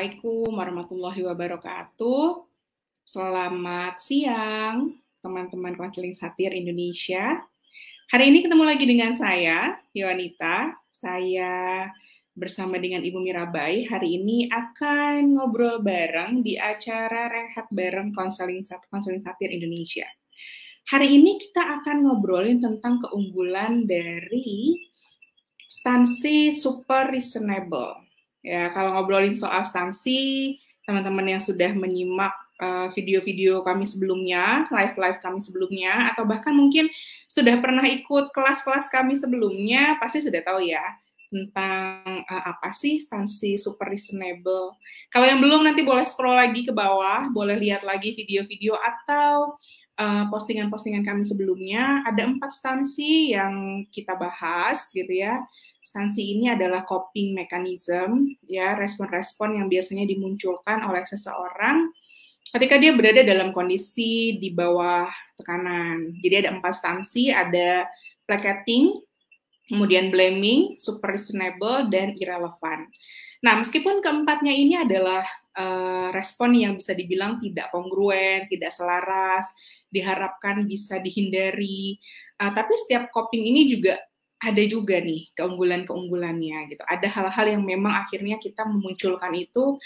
Assalamualaikum warahmatullahi wabarakatuh. Selamat siang, teman-teman konseling satir Indonesia. Hari ini ketemu lagi dengan saya, Yowanita. Saya bersama dengan Ibu Mirabai hari ini akan ngobrol bareng di acara Rehat Bareng Konseling Satir Indonesia. Hari ini kita akan ngobrolin tentang keunggulan dari stansi super reasonable. Ya, kalau ngobrolin soal stansi, teman-teman yang sudah menyimak video-video kami sebelumnya, live-live kami sebelumnya, atau bahkan mungkin sudah pernah ikut kelas-kelas kami sebelumnya, pasti sudah tahu ya tentang apa sih stansi super reasonable. Kalau yang belum, nanti boleh scroll lagi ke bawah, boleh lihat lagi video-video atau postingan-postingan kami sebelumnya. Ada 4 stansi yang kita bahas gitu ya. Stansi ini adalah coping mechanism, ya, respon-respon yang biasanya dimunculkan oleh seseorang ketika dia berada dalam kondisi di bawah tekanan. Jadi ada 4 stansi, ada placating, kemudian blaming, super reasonable, dan irrelevant. Nah, meskipun keempatnya ini adalah respon yang bisa dibilang tidak kongruen, tidak selaras, diharapkan bisa dihindari, tapi setiap coping ini juga ada juga nih keunggulan-keunggulannya gitu. Ada hal-hal yang memang akhirnya kita memunculkan itu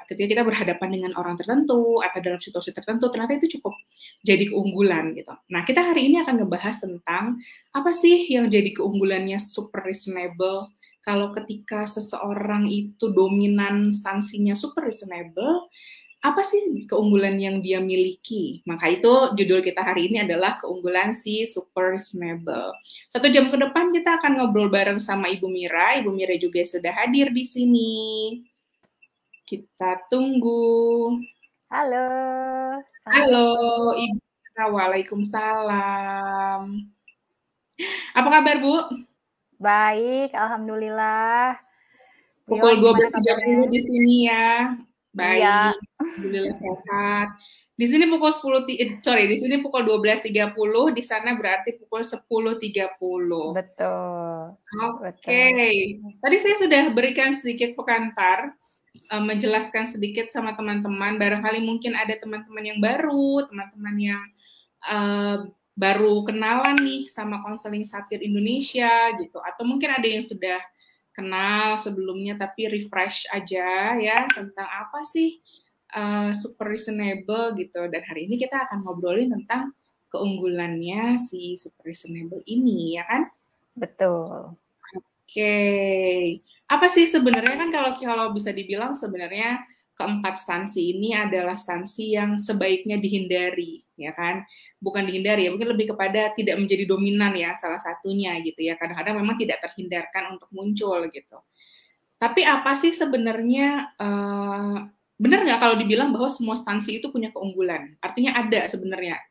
ketika kita berhadapan dengan orang tertentu atau dalam situasi tertentu, ternyata itu cukup jadi keunggulan gitu. Nah, kita hari ini akan ngebahas tentang apa sih yang jadi keunggulannya super reasonable. Kalau ketika seseorang itu dominan stansinya super reasonable, apa sih keunggulan yang dia miliki? Maka itu judul kita hari ini adalah keunggulan si super reasonable. 1 jam ke depan kita akan ngobrol bareng sama Ibu Mira. Ibu Mira juga sudah hadir di sini. Kita tunggu. Halo. Halo, Ibu Mira. Waalaikumsalam. Apa kabar, Bu? Baik, alhamdulillah. Pukul Yohan, gimana 12.30 di sini ya. Baik, Iya. alhamdulillah sehat. Di sini pukul di sini pukul 12.30, di sana berarti pukul 10.30. Betul. Oke. Tadi saya sudah berikan sedikit pengantar, menjelaskan sedikit sama teman-teman. Barangkali mungkin ada teman-teman yang baru, teman-teman yang baru kenalan nih sama konseling satir Indonesia gitu, atau mungkin ada yang sudah kenal sebelumnya tapi refresh aja ya tentang apa sih super reasonable gitu. Dan hari ini kita akan ngobrolin tentang keunggulannya si super reasonable ini ya kan? Betul. Oke. Apa sih sebenarnya kan kalau bisa dibilang sebenarnya keempat stansi ini adalah stansi yang sebaiknya dihindari, ya kan? Bukan dihindari ya, mungkin lebih kepada tidak menjadi dominan ya salah satunya gitu ya. Kadang-kadang memang tidak terhindarkan untuk muncul gitu. Tapi apa sih sebenarnya benar nggak kalau dibilang bahwa semua stansi itu punya keunggulan? Artinya ada sebenarnya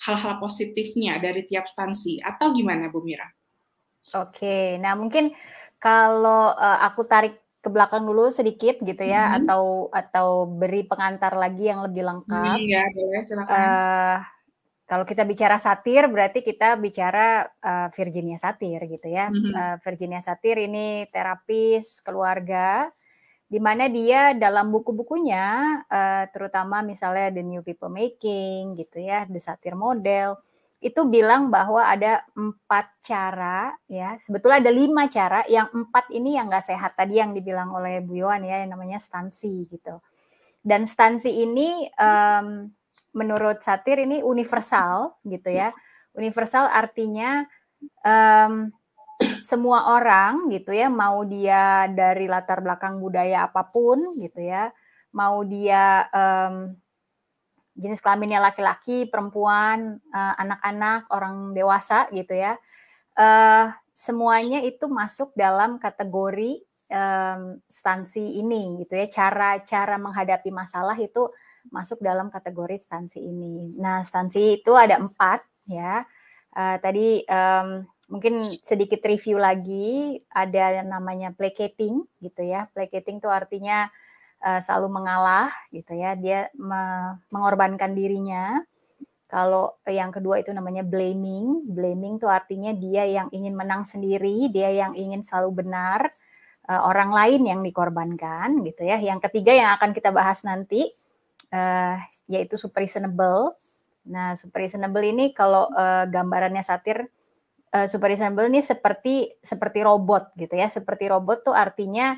hal-hal positifnya dari tiap stansi atau gimana, Bu Mira? Oke, nah mungkin kalau aku tarik ke belakang dulu sedikit gitu ya, atau beri pengantar lagi yang lebih lengkap. Ya, boleh, silakan. Kalau kita bicara satir, berarti kita bicara Virginia Satir gitu ya. Virginia Satir ini terapis keluarga, di mana dia dalam buku-bukunya, terutama misalnya The New People Making gitu ya, The Satir Model, itu bilang bahwa ada 4 cara ya, sebetulnya ada 5 cara, yang 4 ini yang nggak sehat tadi yang dibilang oleh Bu Yohan ya, yang namanya stansi gitu. Dan stansi ini menurut Satir ini universal gitu ya. Universal artinya semua orang gitu ya, mau dia dari latar belakang budaya apapun gitu ya, mau dia jenis kelaminnya laki-laki, perempuan, anak-anak, orang dewasa gitu ya, semuanya itu masuk dalam kategori stansi ini gitu ya. Cara menghadapi masalah itu masuk dalam kategori stansi ini. Nah, stansi itu ada 4 ya. Tadi mungkin sedikit review lagi, ada yang namanya placating gitu ya. Placating itu artinya selalu mengalah gitu ya, dia mengorbankan dirinya. Kalau yang kedua itu namanya blaming. Blaming itu artinya dia yang ingin menang sendiri, dia yang ingin selalu benar, orang lain yang dikorbankan gitu ya. Yang ketiga yang akan kita bahas nanti yaitu super reasonable. Nah, super reasonable ini kalau gambarannya Satir, super reasonable ini seperti robot gitu ya. Seperti robot tuh artinya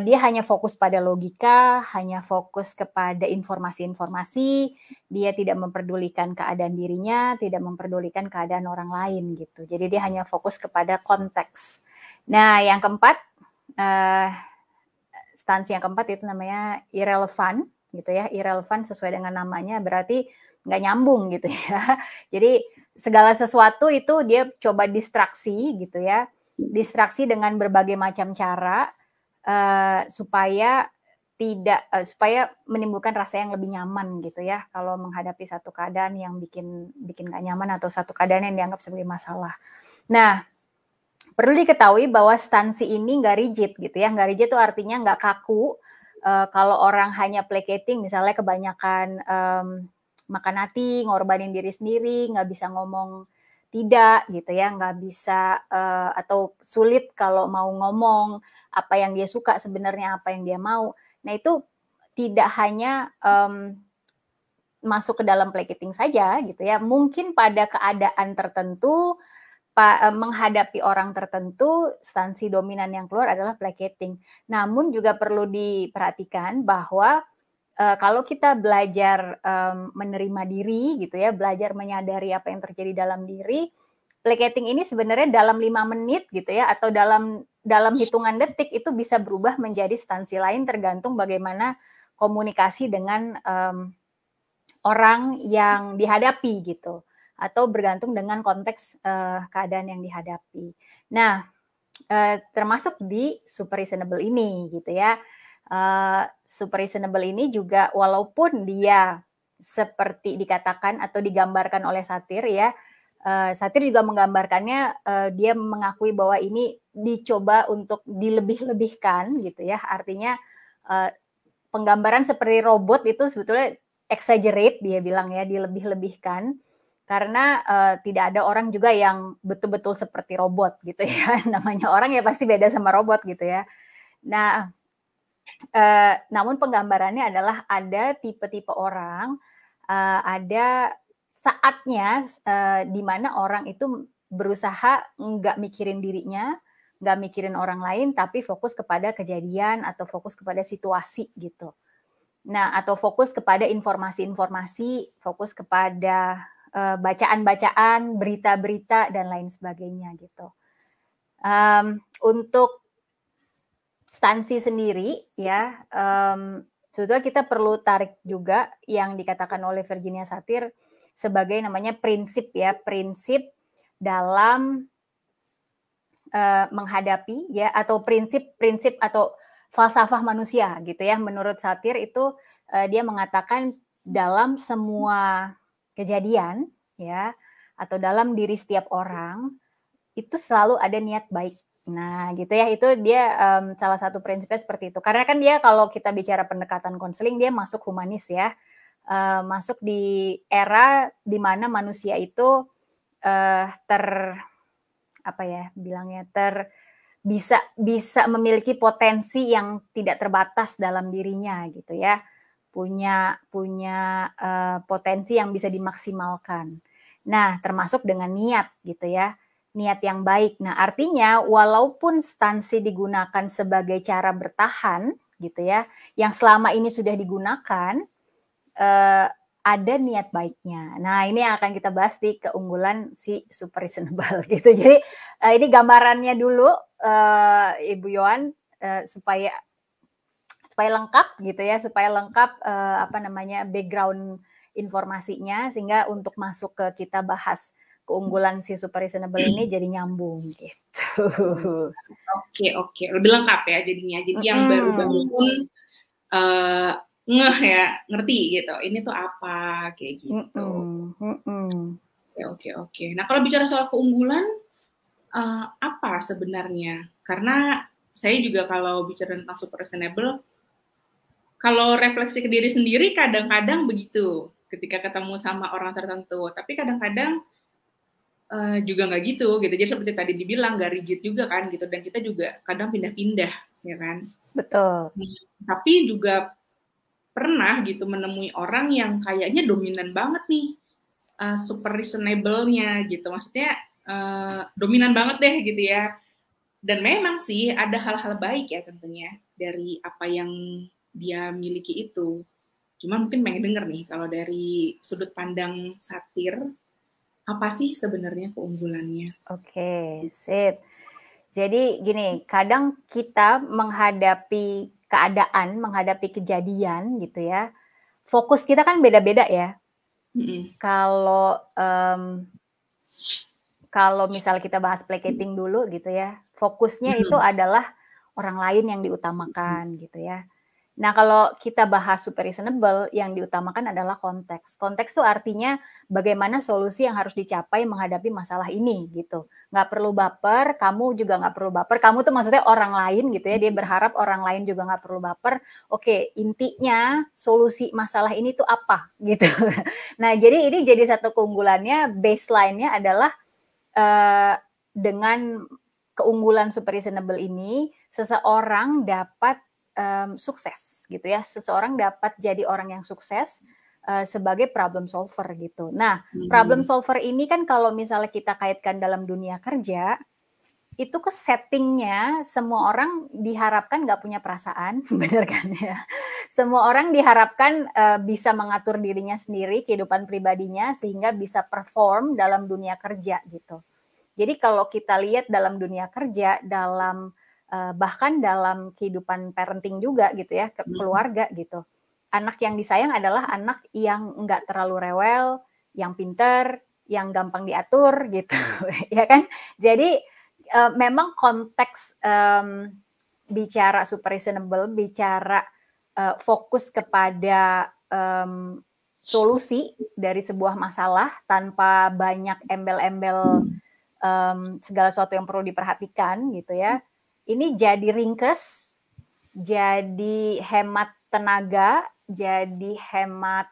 dia hanya fokus pada logika, hanya fokus kepada informasi-informasi, dia tidak memperdulikan keadaan dirinya, tidak memperdulikan keadaan orang lain gitu. Jadi dia hanya fokus kepada konteks. Nah, yang keempat, instansi yang keempat itu namanya irrelevant gitu ya. Irrelevant sesuai dengan namanya berarti nggak nyambung gitu ya. Jadi segala sesuatu itu dia coba distraksi gitu ya. Distraksi dengan berbagai macam cara supaya supaya menimbulkan rasa yang lebih nyaman gitu ya kalau menghadapi satu keadaan yang bikin nggak nyaman atau satu keadaan yang dianggap sebagai masalah. Nah, perlu diketahui bahwa stansi ini nggak rigid gitu ya. Nggak rigid itu artinya nggak kaku. Kalau orang hanya placating, misalnya kebanyakan makan hati, ngorbanin diri sendiri, nggak bisa ngomong tidak gitu ya, nggak bisa atau sulit kalau mau ngomong apa yang dia suka sebenarnya, apa yang dia mau. Nah itu tidak hanya masuk ke dalam placating saja gitu ya, mungkin pada keadaan tertentu menghadapi orang tertentu, stansi dominan yang keluar adalah placating. Namun juga perlu diperhatikan bahwa kalau kita belajar menerima diri gitu ya, belajar menyadari apa yang terjadi dalam diri, placating ini sebenarnya dalam 5 menit gitu ya, atau dalam hitungan detik itu bisa berubah menjadi stansi lain tergantung bagaimana komunikasi dengan orang yang dihadapi gitu, atau bergantung dengan konteks keadaan yang dihadapi. Nah, termasuk di super reasonable ini gitu ya. Super reasonable ini juga walaupun dia seperti dikatakan atau digambarkan oleh Satir ya, Satir juga menggambarkannya, dia mengakui bahwa ini dicoba untuk dilebih-lebihkan gitu ya, artinya penggambaran seperti robot itu sebetulnya exaggerate, dia bilang ya, dilebih-lebihkan, karena tidak ada orang juga yang betul-betul seperti robot gitu ya, namanya orang ya pasti beda sama robot gitu ya. Nah, namun penggambarannya adalah ada tipe-tipe orang, ada saatnya di mana orang itu berusaha nggak mikirin dirinya, nggak mikirin orang lain, tapi fokus kepada kejadian atau fokus kepada situasi gitu. Nah, atau fokus kepada informasi-informasi, fokus kepada bacaan-bacaan, berita-berita dan lain sebagainya gitu. Untuk stansi sendiri ya, sebetulnya kita perlu tarik juga yang dikatakan oleh Virginia Satir sebagai namanya prinsip ya, prinsip dalam menghadapi ya, atau prinsip atau falsafah manusia gitu ya. Menurut Satir itu dia mengatakan dalam semua kejadian ya, atau dalam diri setiap orang itu selalu ada niat baik. Nah, gitu ya, itu dia salah satu prinsipnya seperti itu. Karena kan dia kalau kita bicara pendekatan konseling, dia masuk humanis ya, masuk di era di mana manusia itu bisa memiliki potensi yang tidak terbatas dalam dirinya gitu ya, punya potensi yang bisa dimaksimalkan. Nah, termasuk dengan niat gitu ya, niat yang baik. Nah, artinya walaupun stansi digunakan sebagai cara bertahan gitu ya, yang selama ini sudah digunakan, ada niat baiknya. Nah, ini yang akan kita bahas di keunggulan si super reasonable gitu. Jadi ini gambarannya dulu Ibu Yohan supaya lengkap gitu ya, supaya lengkap background informasinya, sehingga untuk masuk ke kita bahas keunggulan si super reasonable ini jadi nyambung gitu. Oke, lebih lengkap ya jadinya. Jadi yang baru-baru pun ngeh ya, ngerti gitu. Ini tuh apa kayak gitu. Oke. Nah, kalau bicara soal keunggulan, apa sebenarnya? Karena saya juga kalau bicara tentang super reasonable, kalau refleksi ke diri sendiri kadang-kadang begitu ketika ketemu sama orang tertentu. Tapi kadang-kadang juga nggak gitu. Jadi seperti tadi dibilang nggak rigid juga kan gitu. Dan kita juga kadang pindah-pindah ya kan? Betul. Tapi juga pernah gitu menemui orang yang kayaknya dominan banget nih, super reasonable-nya gitu, maksudnya dominan banget deh gitu ya. Dan memang sih ada hal-hal baik ya tentunya dari apa yang dia miliki itu. Cuma mungkin pengen denger nih kalau dari sudut pandang satir, apa sih sebenarnya keunggulannya? Oke, sip. Jadi gini, kadang kita menghadapi keadaan, menghadapi kejadian gitu ya, fokus kita kan beda-beda ya. Kalau misalnya kita bahas placating dulu gitu ya, fokusnya itu adalah orang lain yang diutamakan gitu ya. Nah, kalau kita bahas super reasonable, yang diutamakan adalah konteks. Konteks itu artinya bagaimana solusi yang harus dicapai menghadapi masalah ini gitu. Nggak perlu baper, kamu juga nggak perlu baper. Kamu tuh maksudnya orang lain gitu ya, dia berharap orang lain juga nggak perlu baper. Oke, intinya solusi masalah ini tuh apa gitu. Nah, jadi ini jadi satu keunggulannya, baseline-nya adalah dengan keunggulan super reasonable ini, seseorang dapat sukses gitu ya. Seseorang dapat jadi orang yang sukses sebagai problem solver gitu. Nah, problem solver ini kan kalau misalnya kita kaitkan dalam dunia kerja, itu ke settingnya semua orang diharapkan nggak punya perasaan, benar kan ya? Semua orang diharapkan bisa mengatur dirinya sendiri, kehidupan pribadinya, sehingga bisa perform dalam dunia kerja gitu. Jadi kalau kita lihat dalam dunia kerja, dalam bahkan dalam kehidupan parenting juga gitu ya, keluarga gitu. Anak yang disayang adalah anak yang nggak terlalu rewel, yang pinter, yang gampang diatur gitu, ya kan? Jadi memang konteks bicara super reasonable, bicara fokus kepada solusi dari sebuah masalah tanpa banyak embel-embel segala sesuatu yang perlu diperhatikan gitu ya. Ini jadi ringkes, jadi hemat tenaga, jadi hemat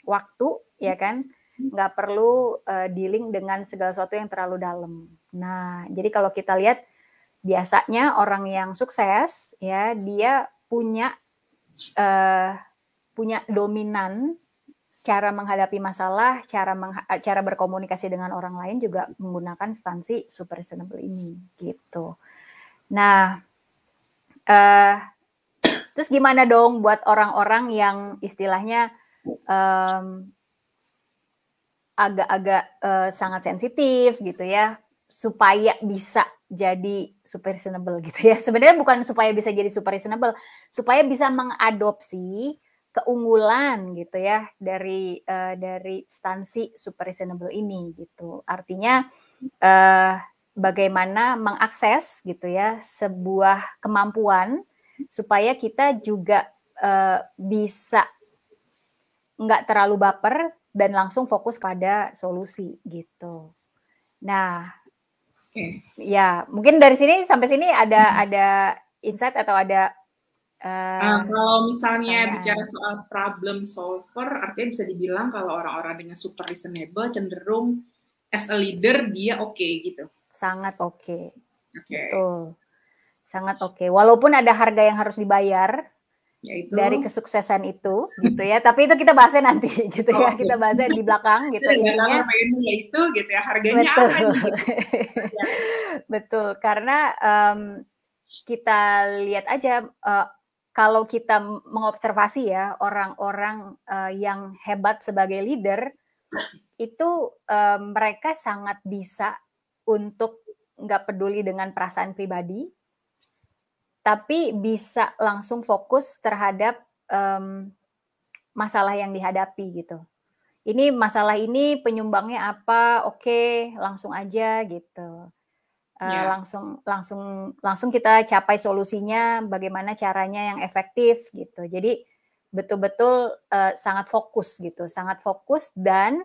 waktu, ya kan? Nggak perlu dealing dengan segala sesuatu yang terlalu dalam. Nah, jadi kalau kita lihat biasanya orang yang sukses, ya dia punya dominan cara menghadapi masalah, cara berkomunikasi dengan orang lain juga menggunakan instansi super reasonable ini gitu. Nah, terus gimana dong buat orang-orang yang istilahnya agak-agak sangat sensitif gitu ya, supaya bisa jadi super reasonable gitu ya. Sebenarnya bukan supaya bisa jadi super reasonable, supaya bisa mengadopsi keunggulan gitu ya dari instansi super reasonable ini gitu. Artinya bagaimana mengakses gitu ya sebuah kemampuan supaya kita juga bisa nggak terlalu baper dan langsung fokus pada solusi gitu. Nah, ya mungkin dari sini sampai sini ada insight atau ada kalau misalnya bicara soal problem solver, artinya bisa dibilang kalau orang-orang dengan super reasonable cenderung as a leader dia oke gitu. Sangat oke. Betul. Sangat oke. Walaupun ada harga yang harus dibayar yaitu dari kesuksesan itu gitu ya. Tapi itu kita bahasnya nanti gitu ya. Kita bahasnya di belakang gitu intinya. Itu gitu ya harganya betul. apa gitu. Betul. Karena kita lihat aja kalau kita mengobservasi ya orang-orang yang hebat sebagai leader itu mereka sangat bisa untuk nggak peduli dengan perasaan pribadi, tapi bisa langsung fokus terhadap masalah yang dihadapi gitu. Ini masalah ini penyumbangnya apa? Oke, langsung aja gitu. Langsung kita capai solusinya, bagaimana caranya yang efektif gitu. Jadi betul-betul sangat fokus gitu, sangat fokus dan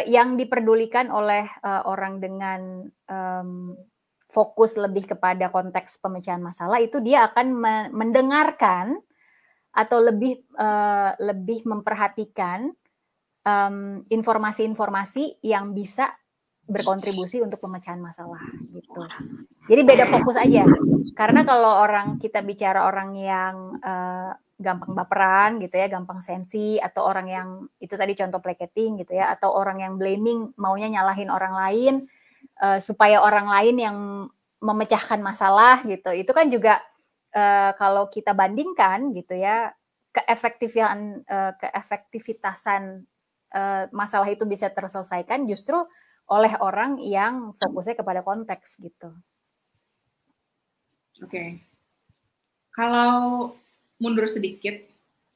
yang diperdulikan oleh orang dengan fokus lebih kepada konteks pemecahan masalah itu dia akan mendengarkan atau lebih memperhatikan informasi-informasi yang bisa berkontribusi untuk pemecahan masalah gitu. Jadi beda fokus aja. Karena kalau kita bicara orang yang gampang baperan gitu ya, gampang sensi, atau orang yang itu tadi contoh placating gitu ya, atau orang yang blaming, maunya nyalahin orang lain supaya orang lain yang memecahkan masalah gitu. Itu kan juga kalau kita bandingkan gitu ya, keefektivitasan masalah itu bisa terselesaikan justru oleh orang yang fokusnya kepada konteks gitu. Oke. Kalau mundur sedikit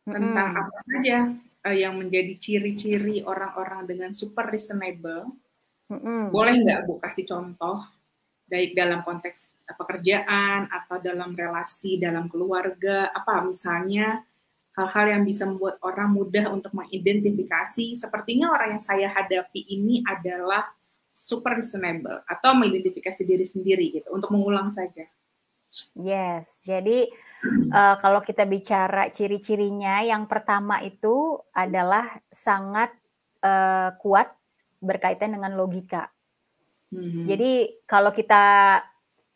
tentang apa saja yang menjadi ciri-ciri orang-orang dengan super reasonable, boleh nggak Bu kasih contoh, baik dalam konteks pekerjaan atau dalam relasi, dalam keluarga, apa misalnya hal-hal yang bisa membuat orang mudah untuk mengidentifikasi, sepertinya orang yang saya hadapi ini adalah super reasonable, atau mengidentifikasi diri sendiri gitu, untuk mengulang saja. Yes, jadi kalau kita bicara ciri-cirinya, yang pertama itu adalah sangat kuat berkaitan dengan logika. Jadi kalau kita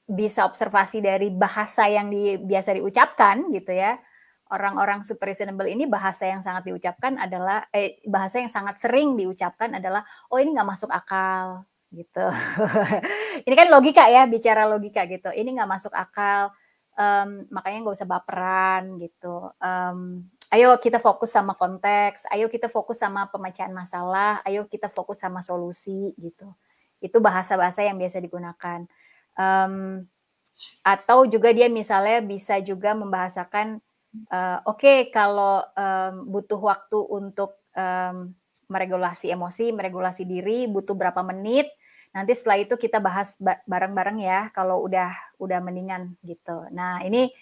bisa observasi dari bahasa yang biasa diucapkan gitu ya, orang-orang super reasonable ini bahasa yang sangat diucapkan adalah bahasa yang sangat sering diucapkan adalah, oh ini nggak masuk akal gitu. Ini kan logika ya, bicara logika gitu. Ini nggak masuk akal, makanya nggak usah baperan gitu. Ayo kita fokus sama konteks, ayo kita fokus sama pemecahan masalah, ayo kita fokus sama solusi gitu. Itu bahasa-bahasa yang biasa digunakan. Atau juga dia misalnya bisa juga membahasakan, oke, kalau butuh waktu untuk meregulasi emosi, meregulasi diri, butuh berapa menit, nanti setelah itu kita bahas bareng-bareng ya kalau udah mendingan gitu. Nah, ini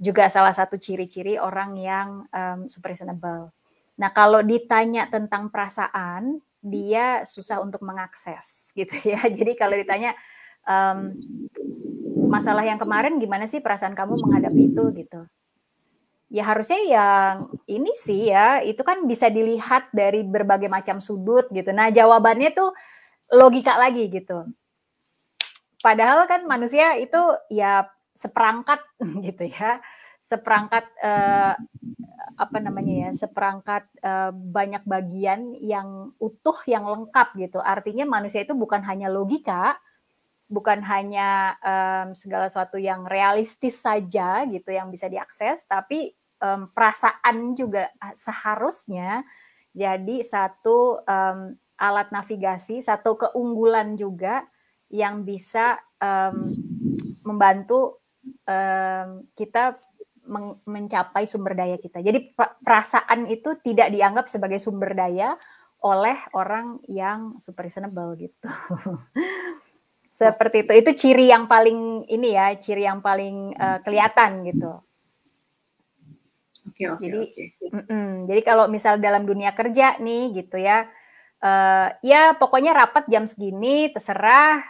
juga salah satu ciri-ciri orang yang super reasonable. Nah, kalau ditanya tentang perasaan, dia susah untuk mengakses gitu ya. Jadi kalau ditanya masalah yang kemarin gimana sih perasaan kamu menghadapi itu gitu. Ya harusnya yang ini sih ya, itu kan bisa dilihat dari berbagai macam sudut gitu. Nah, jawabannya tuh logika lagi gitu. Padahal kan manusia itu ya seperangkat gitu ya, seperangkat seperangkat banyak bagian yang utuh, yang lengkap gitu. Artinya manusia itu bukan hanya logika, bukan hanya segala sesuatu yang realistis saja gitu yang bisa diakses, tapi perasaan juga seharusnya jadi satu alat navigasi, satu keunggulan juga yang bisa membantu kita mencapai sumber daya kita. Jadi perasaan itu tidak dianggap sebagai sumber daya oleh orang yang super reasonable gitu. Seperti itu. Itu ciri yang paling ini ya, ciri yang paling kelihatan gitu. Oke. Jadi kalau misal dalam dunia kerja nih gitu ya, ya pokoknya rapat jam segini, terserah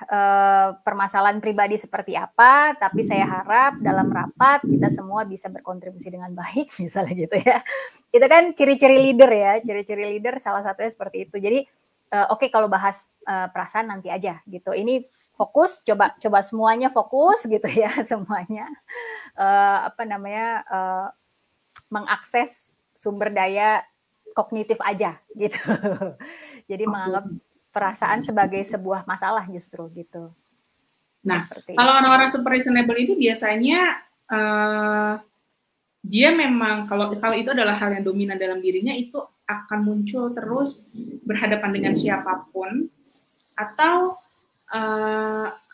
permasalahan pribadi seperti apa, tapi saya harap dalam rapat kita semua bisa berkontribusi dengan baik, misalnya gitu ya. Itu kan ciri-ciri leader ya, ciri-ciri leader salah satunya seperti itu. Jadi oke, kalau bahas perasaan nanti aja gitu. Ini fokus, coba semuanya fokus gitu ya, semuanya mengakses sumber daya kognitif aja gitu. Jadi menganggap perasaan sebagai sebuah masalah justru gitu. Nah, kalau orang-orang super reasonable itu biasanya dia memang kalau itu adalah hal yang dominan dalam dirinya, itu akan muncul terus berhadapan dengan siapapun, atau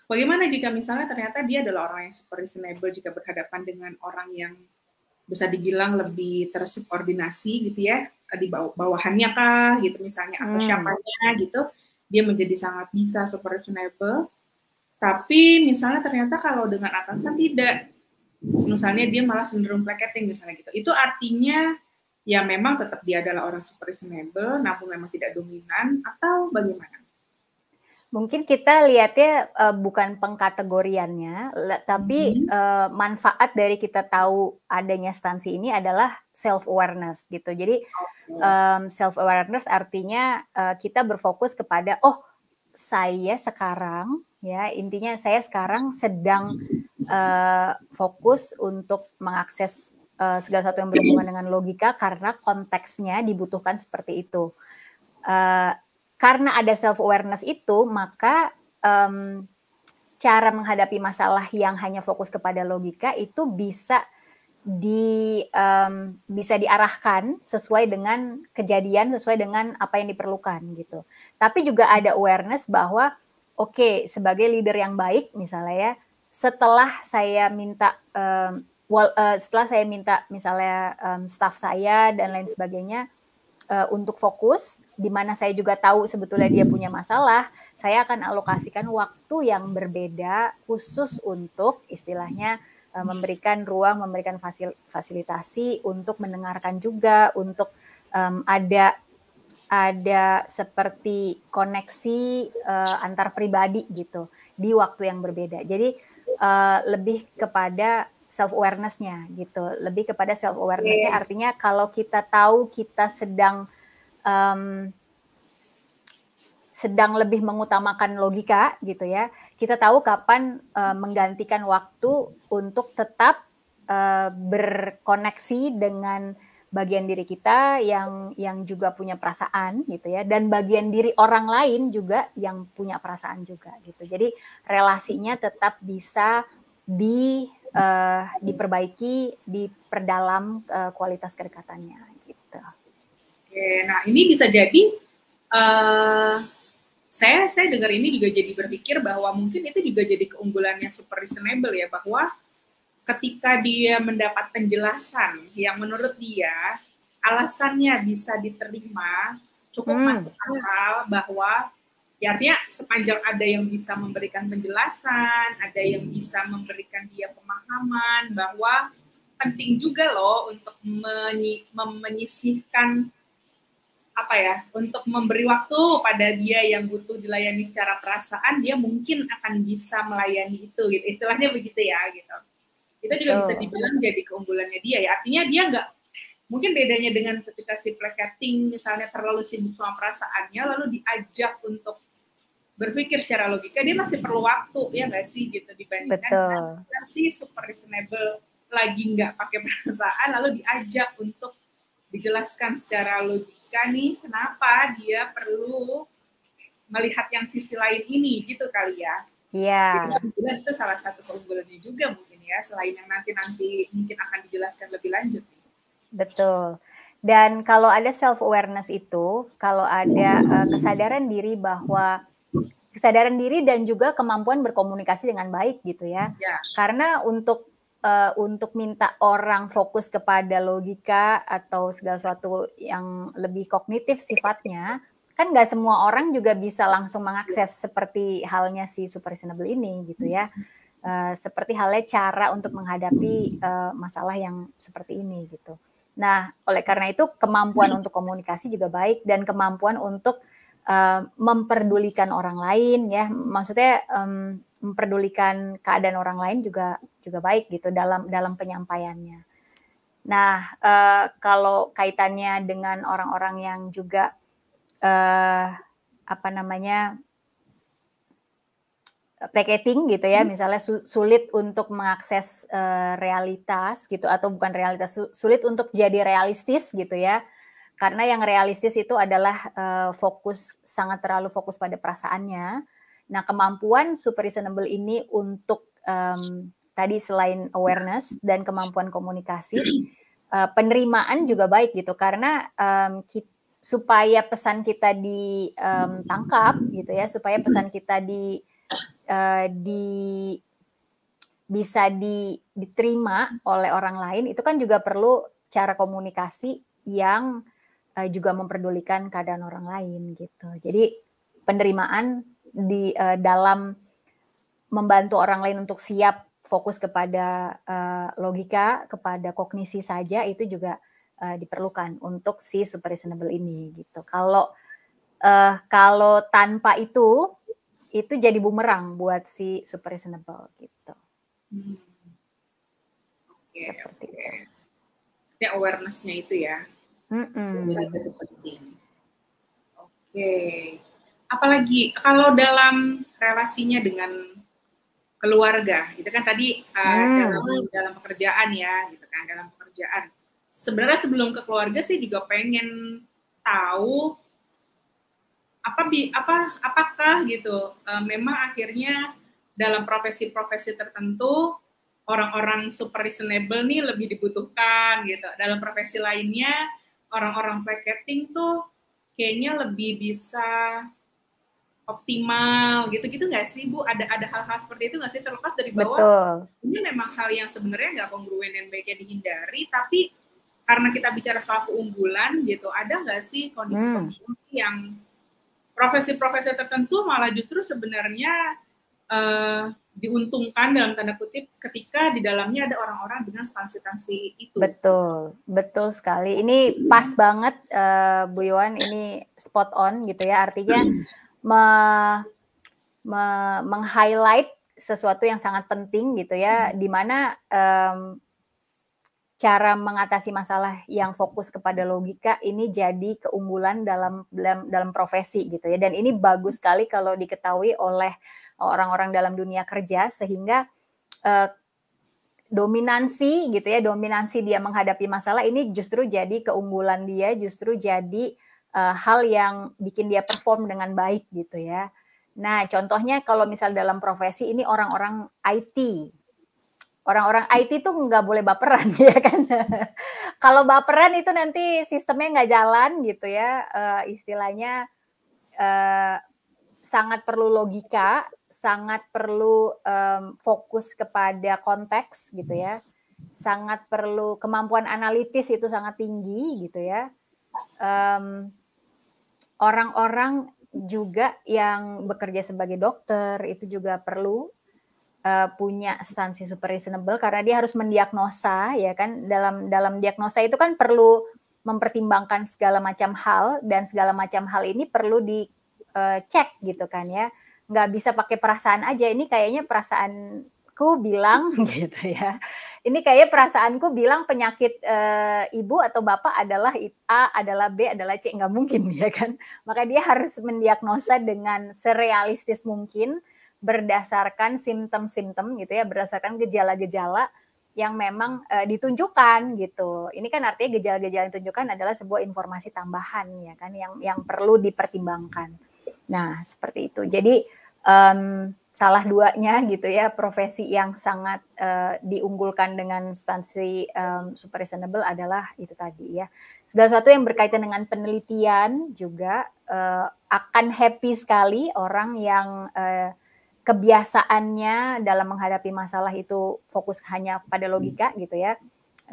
bagaimana jika misalnya ternyata dia adalah orang yang super reasonable jika berhadapan dengan orang yang bisa dibilang lebih tersubordinasi gitu ya, di bawahannya kah gitu misalnya, atau siapanya gitu, dia menjadi sangat bisa super reasonable, tapi misalnya ternyata kalau dengan atasan tidak, misalnya dia malah cenderung placating misalnya gitu, itu artinya ya memang tetap dia adalah orang super reasonable namun memang tidak dominan, atau bagaimana? Mungkin kita lihatnya bukan pengkategoriannya, tapi manfaat dari kita tahu adanya stansi ini adalah self-awareness gitu. Jadi self-awareness artinya kita berfokus kepada, oh saya sekarang, ya intinya saya sekarang sedang fokus untuk mengakses segala sesuatu yang berhubungan dengan logika karena konteksnya dibutuhkan seperti itu. Karena ada self awareness itu, maka cara menghadapi masalah yang hanya fokus kepada logika itu bisa bisa diarahkan sesuai dengan kejadian, sesuai dengan apa yang diperlukan gitu. Tapi juga ada awareness bahwa oke, sebagai leader yang baik misalnya ya, setelah saya minta misalnya staff saya dan lain sebagainya untuk fokus, di mana saya juga tahu sebetulnya dia punya masalah, saya akan alokasikan waktu yang berbeda khusus untuk istilahnya memberikan ruang, memberikan fasilitasi untuk mendengarkan juga, untuk ada seperti koneksi antar pribadi gitu di waktu yang berbeda. Jadi lebih kepada self awareness-nya gitu, lebih kepada self awareness-nya artinya kalau kita tahu kita sedang lebih mengutamakan logika gitu ya, kita tahu kapan menggantikan waktu untuk tetap berkoneksi dengan bagian diri kita yang juga punya perasaan gitu ya, dan bagian diri orang lain juga yang punya perasaan juga gitu. Jadi relasinya tetap bisa diperbaiki, diperdalam kualitas kedekatannya gitu. Oke, nah ini bisa jadi saya dengar ini juga jadi berpikir bahwa mungkin itu juga jadi keunggulannya super reasonable ya, bahwa ketika dia mendapat penjelasan yang menurut dia alasannya bisa diterima, cukup masuk akal, bahwa ya artinya sepanjang ada yang bisa memberikan penjelasan, ada yang bisa memberikan dia pemahaman bahwa penting juga loh untuk menyisihkan apa ya, untuk memberi waktu pada dia yang butuh dilayani secara perasaan, dia mungkin akan bisa melayani itu gitu, istilahnya begitu ya gitu. Itu juga bisa dibilang jadi keunggulannya dia ya, artinya dia nggak, mungkin bedanya dengan ketika si placating misalnya terlalu sibuk sama perasaannya lalu diajak untuk berpikir secara logika, dia masih perlu waktu ya nggak sih gitu, dibandingkan si super reasonable lagi nggak pakai perasaan lalu diajak untuk dijelaskan secara logika nih kenapa dia perlu melihat yang sisi lain ini gitu kali ya. Iya. Itu salah satu keunggulannya juga mungkin ya, selain yang nanti mungkin akan dijelaskan lebih lanjut. Betul. Dan kalau ada self awareness itu, kalau ada kesadaran diri dan juga kemampuan berkomunikasi dengan baik gitu ya. Karena untuk minta orang fokus kepada logika atau segala sesuatu yang lebih kognitif sifatnya, kan nggak semua orang juga bisa langsung mengakses seperti halnya si super reasonable ini gitu ya. Seperti halnya cara untuk menghadapi masalah yang seperti ini gitu. Nah, oleh karena itu kemampuan untuk komunikasi juga baik, dan kemampuan untuk memperdulikan orang lain ya, maksudnya memperdulikan keadaan orang lain juga baik gitu dalam penyampaiannya. Nah, kalau kaitannya dengan orang-orang yang juga placating gitu ya, misalnya sulit untuk mengakses realitas gitu, atau bukan realitas, sulit untuk jadi realistis gitu ya. Karena yang realistis itu adalah sangat terlalu fokus pada perasaannya. Nah, kemampuan super reasonable ini untuk tadi selain awareness dan kemampuan komunikasi, penerimaan juga baik gitu, karena supaya pesan kita ditangkap gitu ya, supaya pesan kita bisa diterima oleh orang lain, itu kan juga perlu cara komunikasi yang juga memperdulikan keadaan orang lain gitu. Jadi penerimaan dalam membantu orang lain untuk siap fokus kepada logika, kepada kognisi saja, itu juga diperlukan untuk si super reasonable ini gitu. Kalau tanpa itu jadi bumerang buat si super reasonable gitu. Seperti itu. Ya, awareness-nya itu ya. Itu penting. Oke. apalagi kalau dalam relasinya dengan keluarga, itu kan tadi dalam pekerjaan ya, gitu kan, dalam pekerjaan. Sebenarnya sebelum ke keluarga sih juga pengen tahu apakah gitu memang akhirnya dalam profesi-profesi tertentu orang-orang super reasonable nih lebih dibutuhkan gitu. Dalam profesi lainnya orang-orang marketing tuh kayaknya lebih bisa optimal gitu-gitu nggak sih Bu? Ada hal-hal seperti itu nggak sih, terlepas dari bahwa ini memang hal yang sebenarnya nggak kongruen dan baiknya dihindari, tapi karena kita bicara soal keunggulan gitu, ada nggak sih kondisi-kondisi yang profesi-profesi tertentu malah justru sebenarnya diuntungkan dalam tanda kutip ketika di dalamnya ada orang-orang dengan stansi-stansi itu. Betul sekali. Ini pas banget Bu Yohan, ini spot on gitu ya. Artinya meng-highlight sesuatu yang sangat penting gitu ya, di mana cara mengatasi masalah yang fokus kepada logika ini jadi keunggulan dalam profesi gitu ya. Dan ini bagus sekali kalau diketahui oleh orang-orang dalam dunia kerja, sehingga dominansi gitu ya, dominansi dia menghadapi masalah ini justru jadi keunggulan dia, justru jadi hal yang bikin dia perform dengan baik gitu ya. Nah, contohnya kalau misal dalam profesi ini orang-orang IT. Orang-orang IT tuh nggak boleh baperan ya kan. Kalau baperan itu nanti sistemnya nggak jalan gitu ya. Istilahnya sangat perlu logika, sangat perlu fokus kepada konteks gitu ya. Sangat perlu kemampuan analitis, itu sangat tinggi gitu ya. Orang-orang juga yang bekerja sebagai dokter itu juga perlu punya stansi super reasonable, karena dia harus mendiagnosa ya kan. Dalam diagnosa itu kan perlu mempertimbangkan segala macam hal, dan segala macam hal ini perlu dicek gitu kan ya. Nggak bisa pakai perasaan aja, ini kayaknya perasaanku bilang gitu ya. Ini kayak perasaanku bilang penyakit ibu atau bapak adalah A, adalah B, adalah C, nggak mungkin ya kan. Maka dia harus mendiagnosa dengan serealistis mungkin, berdasarkan simptom-simptom gitu ya, berdasarkan gejala-gejala yang memang ditunjukkan gitu. Ini kan artinya gejala-gejala yang ditunjukkan adalah sebuah informasi tambahan ya kan, yang perlu dipertimbangkan. Nah, seperti itu. Jadi salah duanya gitu ya, profesi yang sangat diunggulkan dengan stansi super reasonable adalah itu tadi ya. Segala sesuatu yang berkaitan dengan penelitian juga akan happy sekali orang yang kebiasaannya dalam menghadapi masalah itu fokus hanya pada logika gitu ya.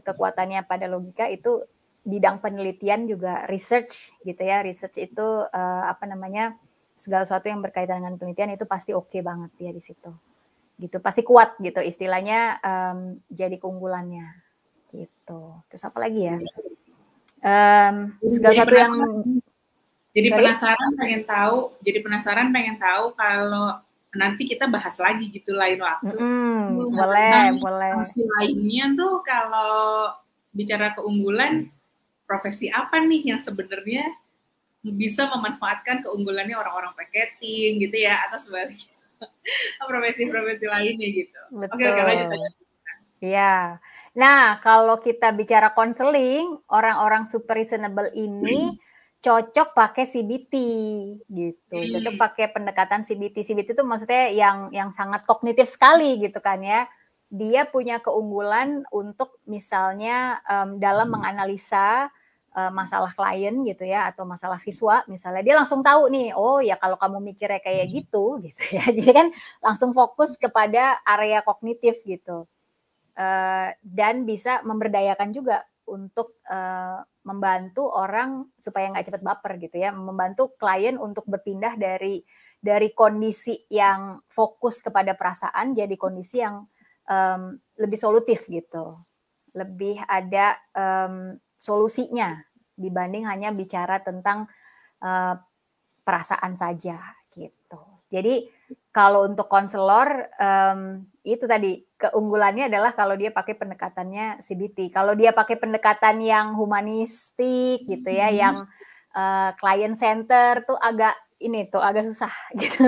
Kekuatannya pada logika itu bidang penelitian juga research gitu ya. Research itu segala sesuatu yang berkaitan dengan penelitian itu pasti oke banget ya di situ. Gitu, pasti kuat gitu istilahnya, jadi keunggulannya gitu. Terus apa lagi ya? Segala sesuatu yang jadi penasaran pengen tahu kalau nanti kita bahas lagi gitu lain waktu. Boleh. Profesi lainnya tuh kalau bicara keunggulan, profesi apa nih yang sebenarnya bisa memanfaatkan keunggulannya orang-orang marketing gitu ya, atau sebaliknya profesi-profesi lainnya gitu. Oke, lanjut. Iya. Nah, kalau kita bicara konseling, orang-orang super reasonable ini cocok pakai CBT gitu. Cocok pakai pendekatan CBT. CBT itu maksudnya yang sangat kognitif sekali gitu kan ya. Dia punya keunggulan untuk misalnya dalam menganalisa masalah klien gitu ya, atau masalah siswa misalnya, dia langsung tahu nih, oh ya kalau kamu mikirnya kayak gitu ya. Jadi kan langsung fokus kepada area kognitif gitu. Dan bisa memberdayakan juga untuk membantu orang supaya nggak cepat baper gitu ya, membantu klien untuk berpindah dari kondisi yang fokus kepada perasaan jadi kondisi yang lebih solutif gitu, lebih ada solusinya dibanding hanya bicara tentang perasaan saja gitu. Jadi kalau untuk konselor itu tadi keunggulannya adalah kalau dia pakai pendekatannya CBT. Kalau dia pakai pendekatan yang humanistik gitu ya, yang client center tuh agak ini tuh agak susah gitu.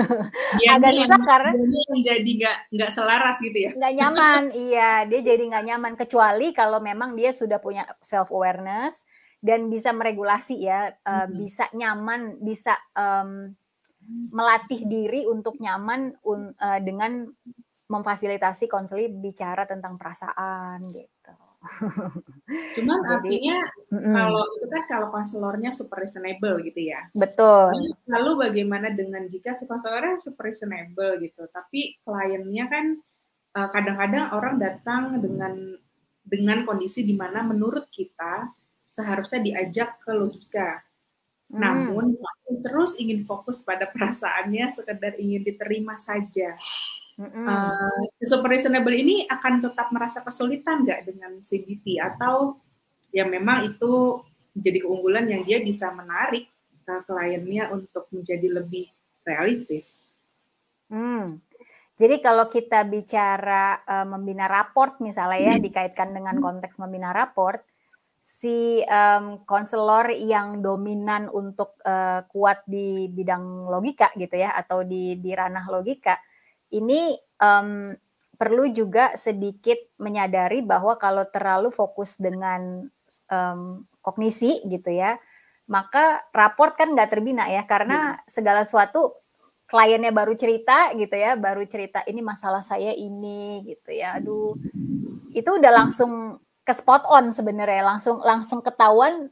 Agak Dianya susah karena yang jadi nggak selaras gitu ya. nggak nyaman, iya dia jadi nggak nyaman kecuali kalau memang dia sudah punya self awareness dan bisa meregulasi ya, bisa nyaman, bisa melatih diri untuk nyaman dengan memfasilitasi konseling bicara tentang perasaan gitu. Cuman Jadi, artinya kalau itu kan kalau konselornya super reasonable gitu ya. betul. Lalu bagaimana dengan jika si konselornya super reasonable gitu, tapi kliennya kan kadang-kadang orang datang dengan kondisi di mana menurut kita seharusnya diajak ke logika. Namun terus ingin fokus pada perasaannya, sekedar ingin diterima saja. Super reasonable ini akan tetap merasa kesulitan nggak dengan CBT, atau ya memang itu menjadi keunggulan yang dia bisa menarik kliennya untuk menjadi lebih realistis. Jadi kalau kita bicara membina raport misalnya ya, dikaitkan dengan konteks membina raport, si konselor yang dominan untuk kuat di bidang logika gitu ya, atau di ranah logika, ini perlu juga sedikit menyadari bahwa kalau terlalu fokus dengan kognisi gitu ya, maka raport kan nggak terbina ya, karena segala sesuatu kliennya baru cerita gitu ya, baru cerita ini masalah saya ini gitu ya, aduh itu udah langsung ke spot on sebenarnya, langsung ketahuan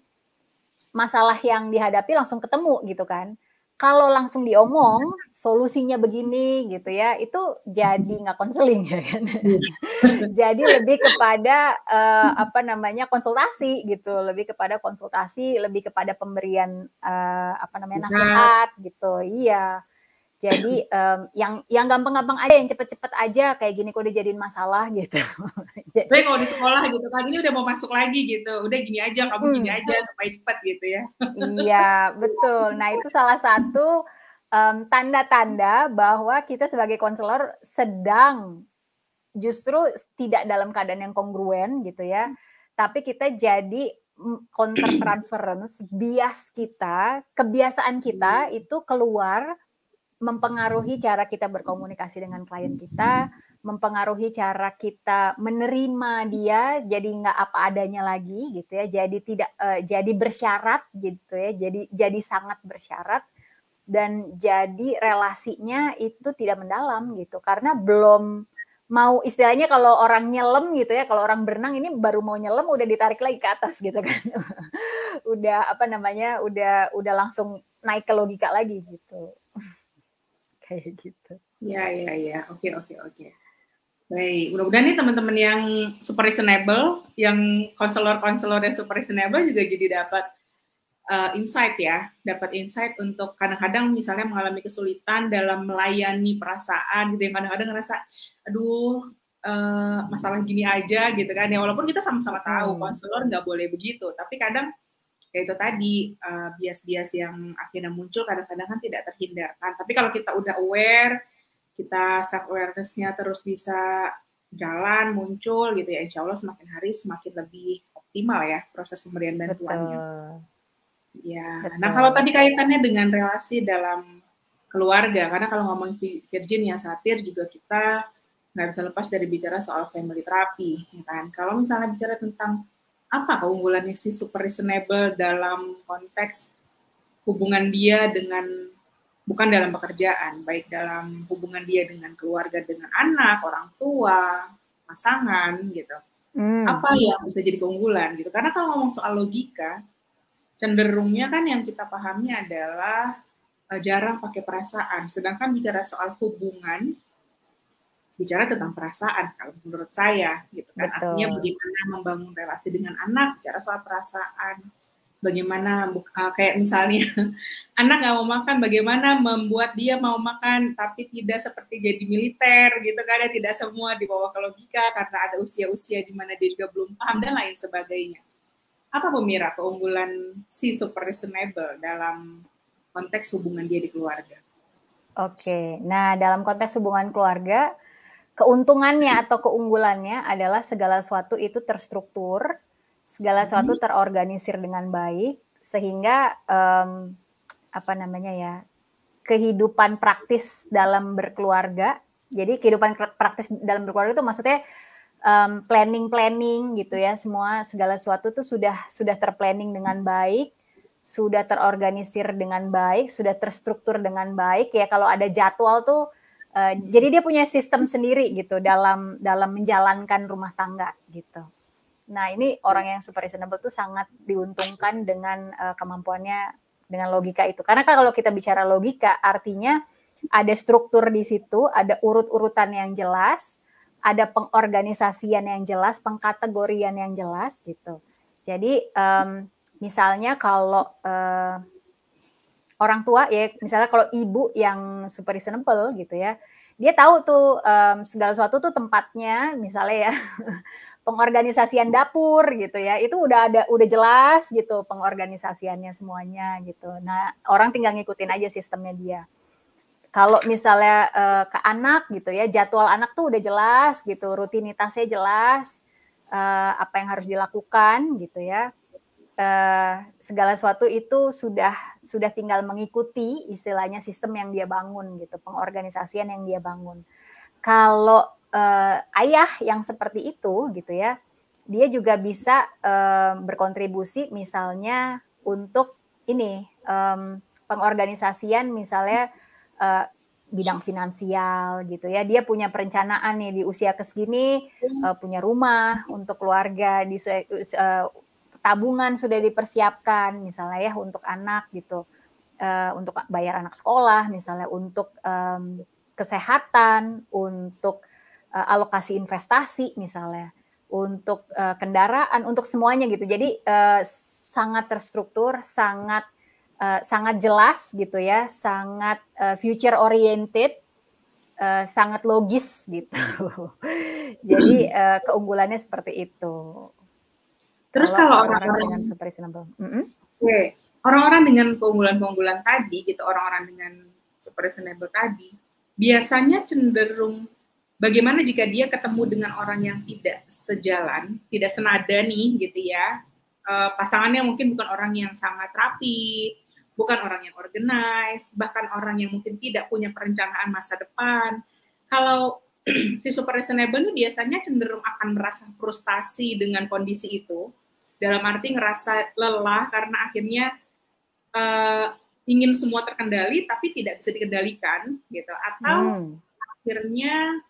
masalah yang dihadapi, langsung ketemu gitu kan. Kalau langsung diomong solusinya begini gitu ya, itu jadi nggak konseling ya kan. Jadi lebih kepada konsultasi gitu, lebih kepada konsultasi, lebih kepada pemberian nasihat gitu. Iya. Jadi yang gampang-gampang aja, yang cepet-cepet aja, kayak gini kok dijadiin masalah gitu. Tapi kalau di sekolah gitu kan, ini udah mau masuk lagi gitu, udah gini aja, kamu gini aja supaya cepat gitu ya. Iya, betul. Nah itu salah satu tanda-tanda bahwa kita sebagai konselor sedang justru tidak dalam keadaan yang kongruen gitu ya, tapi kita jadi counter transference, bias kita, kebiasaan kita itu keluar, mempengaruhi cara kita berkomunikasi dengan klien kita, mempengaruhi cara kita menerima dia, jadi nggak apa adanya lagi gitu ya, jadi bersyarat gitu ya, jadi sangat bersyarat, dan jadi relasinya itu tidak mendalam gitu, karena belum mau, istilahnya kalau orang nyelam gitu ya, kalau orang berenang ini baru mau nyelam udah ditarik lagi ke atas gitu kan. udah langsung naik ke logika lagi gitu. Kayak gitu. Ya. Oke. Baik, mudah-mudahan nih teman-teman yang super reasonable, yang konselor-konselor yang super reasonable juga jadi dapat insight ya, dapat insight untuk kadang-kadang misalnya mengalami kesulitan dalam melayani perasaan gitu, yang kadang-kadang ngerasa, aduh masalah gini aja gitu kan, ya walaupun kita sama-sama tahu konselor nggak boleh begitu, tapi kadang ya itu tadi bias-bias yang akhirnya muncul kadang-kadang kan tidak terhindarkan. Tapi kalau kita udah aware, kita self awareness-nya terus bisa jalan muncul gitu ya, insya Allah semakin hari semakin lebih optimal ya proses pemberian bantuannya. Ya, betul. Nah kalau tadi kaitannya dengan relasi dalam keluarga, karena kalau ngomong Virgin yang satir juga kita nggak bisa lepas dari bicara soal family therapy, ya kan? Kalau misalnya bicara tentang apa keunggulannya si super reasonable dalam konteks hubungan dia dengan, bukan dalam pekerjaan, baik dalam hubungan dia dengan keluarga, dengan anak, orang tua, pasangan gitu. Apa yang bisa jadi keunggulan gitu? Karena kalau ngomong soal logika, cenderungnya kan yang kita pahami adalah jarang pakai perasaan. Sedangkan bicara soal hubungan, bicara tentang perasaan kalau menurut saya gitu kan. Betul. Artinya bagaimana membangun relasi dengan anak, bicara soal perasaan. Bagaimana kayak misalnya anak nggak mau makan, bagaimana membuat dia mau makan tapi tidak seperti jadi militer gitu kan, ya tidak semua dibawa ke logika karena ada usia-usia di mana dia juga belum paham dan lain sebagainya. Apa Mira keunggulan si super reasonable dalam konteks hubungan dia di keluarga? Oke, nah dalam konteks hubungan keluarga, keuntungannya atau keunggulannya adalah segala sesuatu itu terstruktur, segala sesuatu terorganisir dengan baik, sehingga kehidupan praktis dalam berkeluarga. Jadi kehidupan praktis dalam berkeluarga itu maksudnya planning gitu ya, segala sesuatu tuh sudah terplanning dengan baik, sudah terorganisir dengan baik, sudah terstruktur dengan baik ya. Kalau ada jadwal tuh jadi dia punya sistem sendiri gitu dalam menjalankan rumah tangga gitu. Nah, ini orang yang super reasonable tuh sangat diuntungkan dengan kemampuannya dengan logika itu. Karena kalau kita bicara logika, artinya ada struktur di situ, ada urut-urutan yang jelas, ada pengorganisasian yang jelas, pengkategorian yang jelas gitu. Jadi misalnya kalau orang tua ya, misalnya kalau ibu yang super reasonable gitu ya, dia tahu tuh segala sesuatu tuh tempatnya, misalnya ya pengorganisasian dapur gitu ya, itu udah jelas gitu pengorganisasiannya semuanya gitu. Nah, orang tinggal ngikutin aja sistemnya dia. Kalau misalnya ke anak gitu ya, jadwal anak tuh udah jelas gitu, rutinitasnya jelas, apa yang harus dilakukan gitu ya. Segala sesuatu itu sudah tinggal mengikuti istilahnya sistem yang dia bangun gitu, pengorganisasian yang dia bangun. Kalau ayah yang seperti itu gitu ya, dia juga bisa berkontribusi misalnya untuk ini pengorganisasian misalnya bidang finansial gitu ya, dia punya perencanaan nih di usia kesegini, punya rumah untuk keluarga, tabungan sudah dipersiapkan misalnya ya untuk anak gitu, untuk bayar anak sekolah misalnya, untuk kesehatan, untuk alokasi investasi misalnya, untuk kendaraan, untuk semuanya gitu. Jadi sangat terstruktur, sangat jelas gitu ya, sangat future oriented, sangat logis gitu. Jadi keunggulannya seperti itu. Terus kalau orang-orang dengan super reasonable, orang-orang dengan keunggulan-keunggulan tadi gitu, orang-orang dengan super reasonable tadi, biasanya cenderung bagaimana jika dia ketemu dengan orang yang tidak sejalan, tidak senada nih gitu ya, pasangannya mungkin bukan orang yang sangat rapi, bukan orang yang organized, bahkan orang yang mungkin tidak punya perencanaan masa depan. Kalau si super reasonable ini biasanya cenderung akan merasa frustasi dengan kondisi itu, dalam arti ngerasa lelah karena akhirnya ingin semua terkendali tapi tidak bisa dikendalikan gitu, atau akhirnya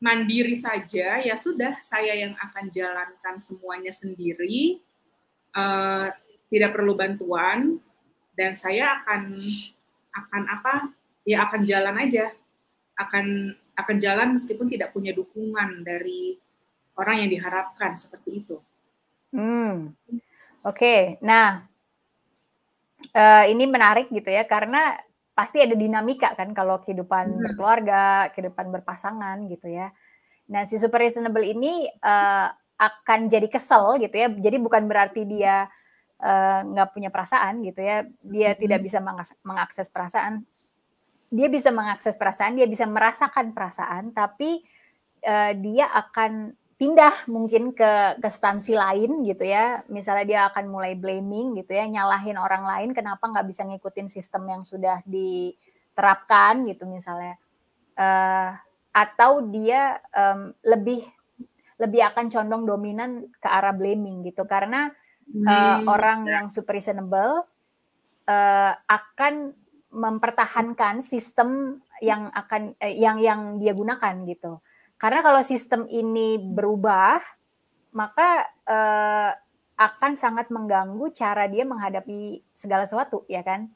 mandiri saja, ya sudah saya yang akan jalankan semuanya sendiri, tidak perlu bantuan, dan saya akan jalan aja, akan jalan meskipun tidak punya dukungan dari orang yang diharapkan, seperti itu. Oke. Nah, ini menarik gitu ya, karena pasti ada dinamika kan kalau kehidupan berkeluarga, kehidupan berpasangan gitu ya. Nah, si super reasonable ini akan jadi kesel gitu ya. Jadi bukan berarti dia nggak punya perasaan gitu ya. Dia tidak bisa mengakses perasaan. Dia bisa mengakses perasaan, dia bisa merasakan perasaan, tapi dia akan pindah mungkin ke instansi lain gitu ya. Misalnya dia akan mulai blaming gitu ya, nyalahin orang lain kenapa nggak bisa ngikutin sistem yang sudah diterapkan gitu misalnya. Atau dia lebih akan condong dominan ke arah blaming gitu, karena orang yang super reasonable akan mempertahankan sistem yang dia gunakan gitu. Karena kalau sistem ini berubah, maka akan sangat mengganggu cara dia menghadapi segala sesuatu, ya kan?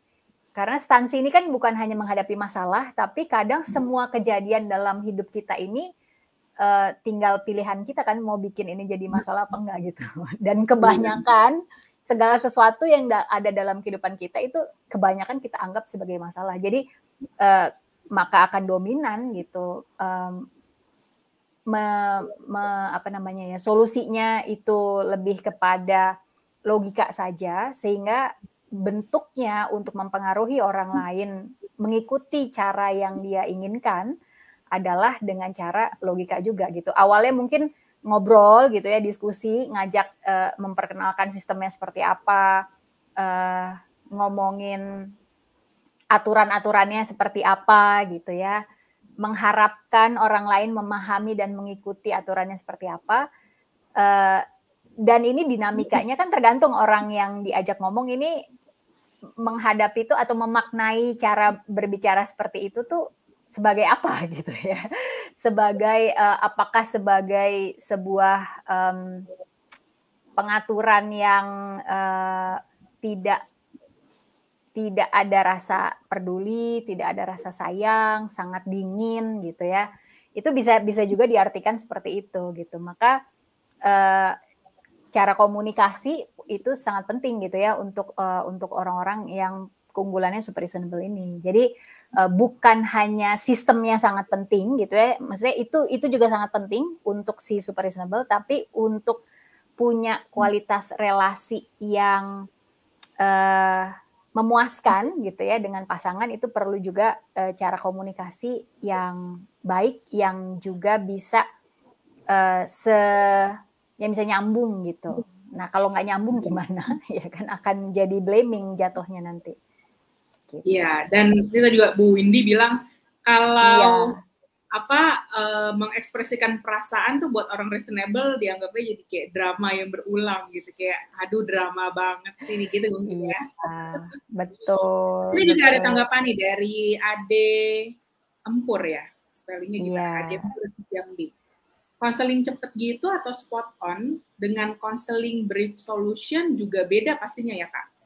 Karena instansi ini kan bukan hanya menghadapi masalah, tapi kadang semua kejadian dalam hidup kita ini tinggal pilihan kita kan mau bikin ini jadi masalah apa enggak gitu. Dan kebanyakan segala sesuatu yang ada dalam kehidupan kita itu kebanyakan kita anggap sebagai masalah. Jadi maka akan dominan gitu. Solusinya itu lebih kepada logika saja, sehingga bentuknya untuk mempengaruhi orang lain mengikuti cara yang dia inginkan adalah dengan cara logika juga gitu. Awalnya mungkin ngobrol gitu ya, diskusi, ngajak memperkenalkan sistemnya seperti apa, ngomongin aturan-aturannya seperti apa gitu ya, mengharapkan orang lain memahami dan mengikuti aturannya seperti apa. Dan ini dinamikanya kan tergantung orang yang diajak ngomong ini menghadapi itu atau memaknai cara berbicara seperti itu tuh sebagai apa gitu ya. Sebagai apakah sebagai sebuah pengaturan yang tidak ada rasa peduli, tidak ada rasa sayang, sangat dingin gitu ya. Itu bisa juga diartikan seperti itu gitu. Maka cara komunikasi itu sangat penting gitu ya untuk orang-orang yang keunggulannya super reasonable ini. Jadi bukan hanya sistemnya sangat penting gitu ya, maksudnya itu juga sangat penting untuk si super reasonable, tapi untuk punya kualitas relasi yang memuaskan gitu ya dengan pasangan itu perlu juga cara komunikasi yang baik yang juga bisa yang bisa nyambung gitu. Nah kalau nggak nyambung gimana ya kan akan jadi blaming jatuhnya nanti. Gitu. Iya, dan kita juga Bu Windy bilang kalau mengekspresikan perasaan tuh buat orang reasonable dianggapnya jadi kayak drama yang berulang gitu, kayak aduh drama banget sih gitu mungkin ya. Betul. Ini juga ada tanggapan nih dari Ade Empur ya, spellingnya gimana? Ade Empur Jambi. Konseling cepet gitu atau spot on dengan konseling brief solution juga beda pastinya ya Kak?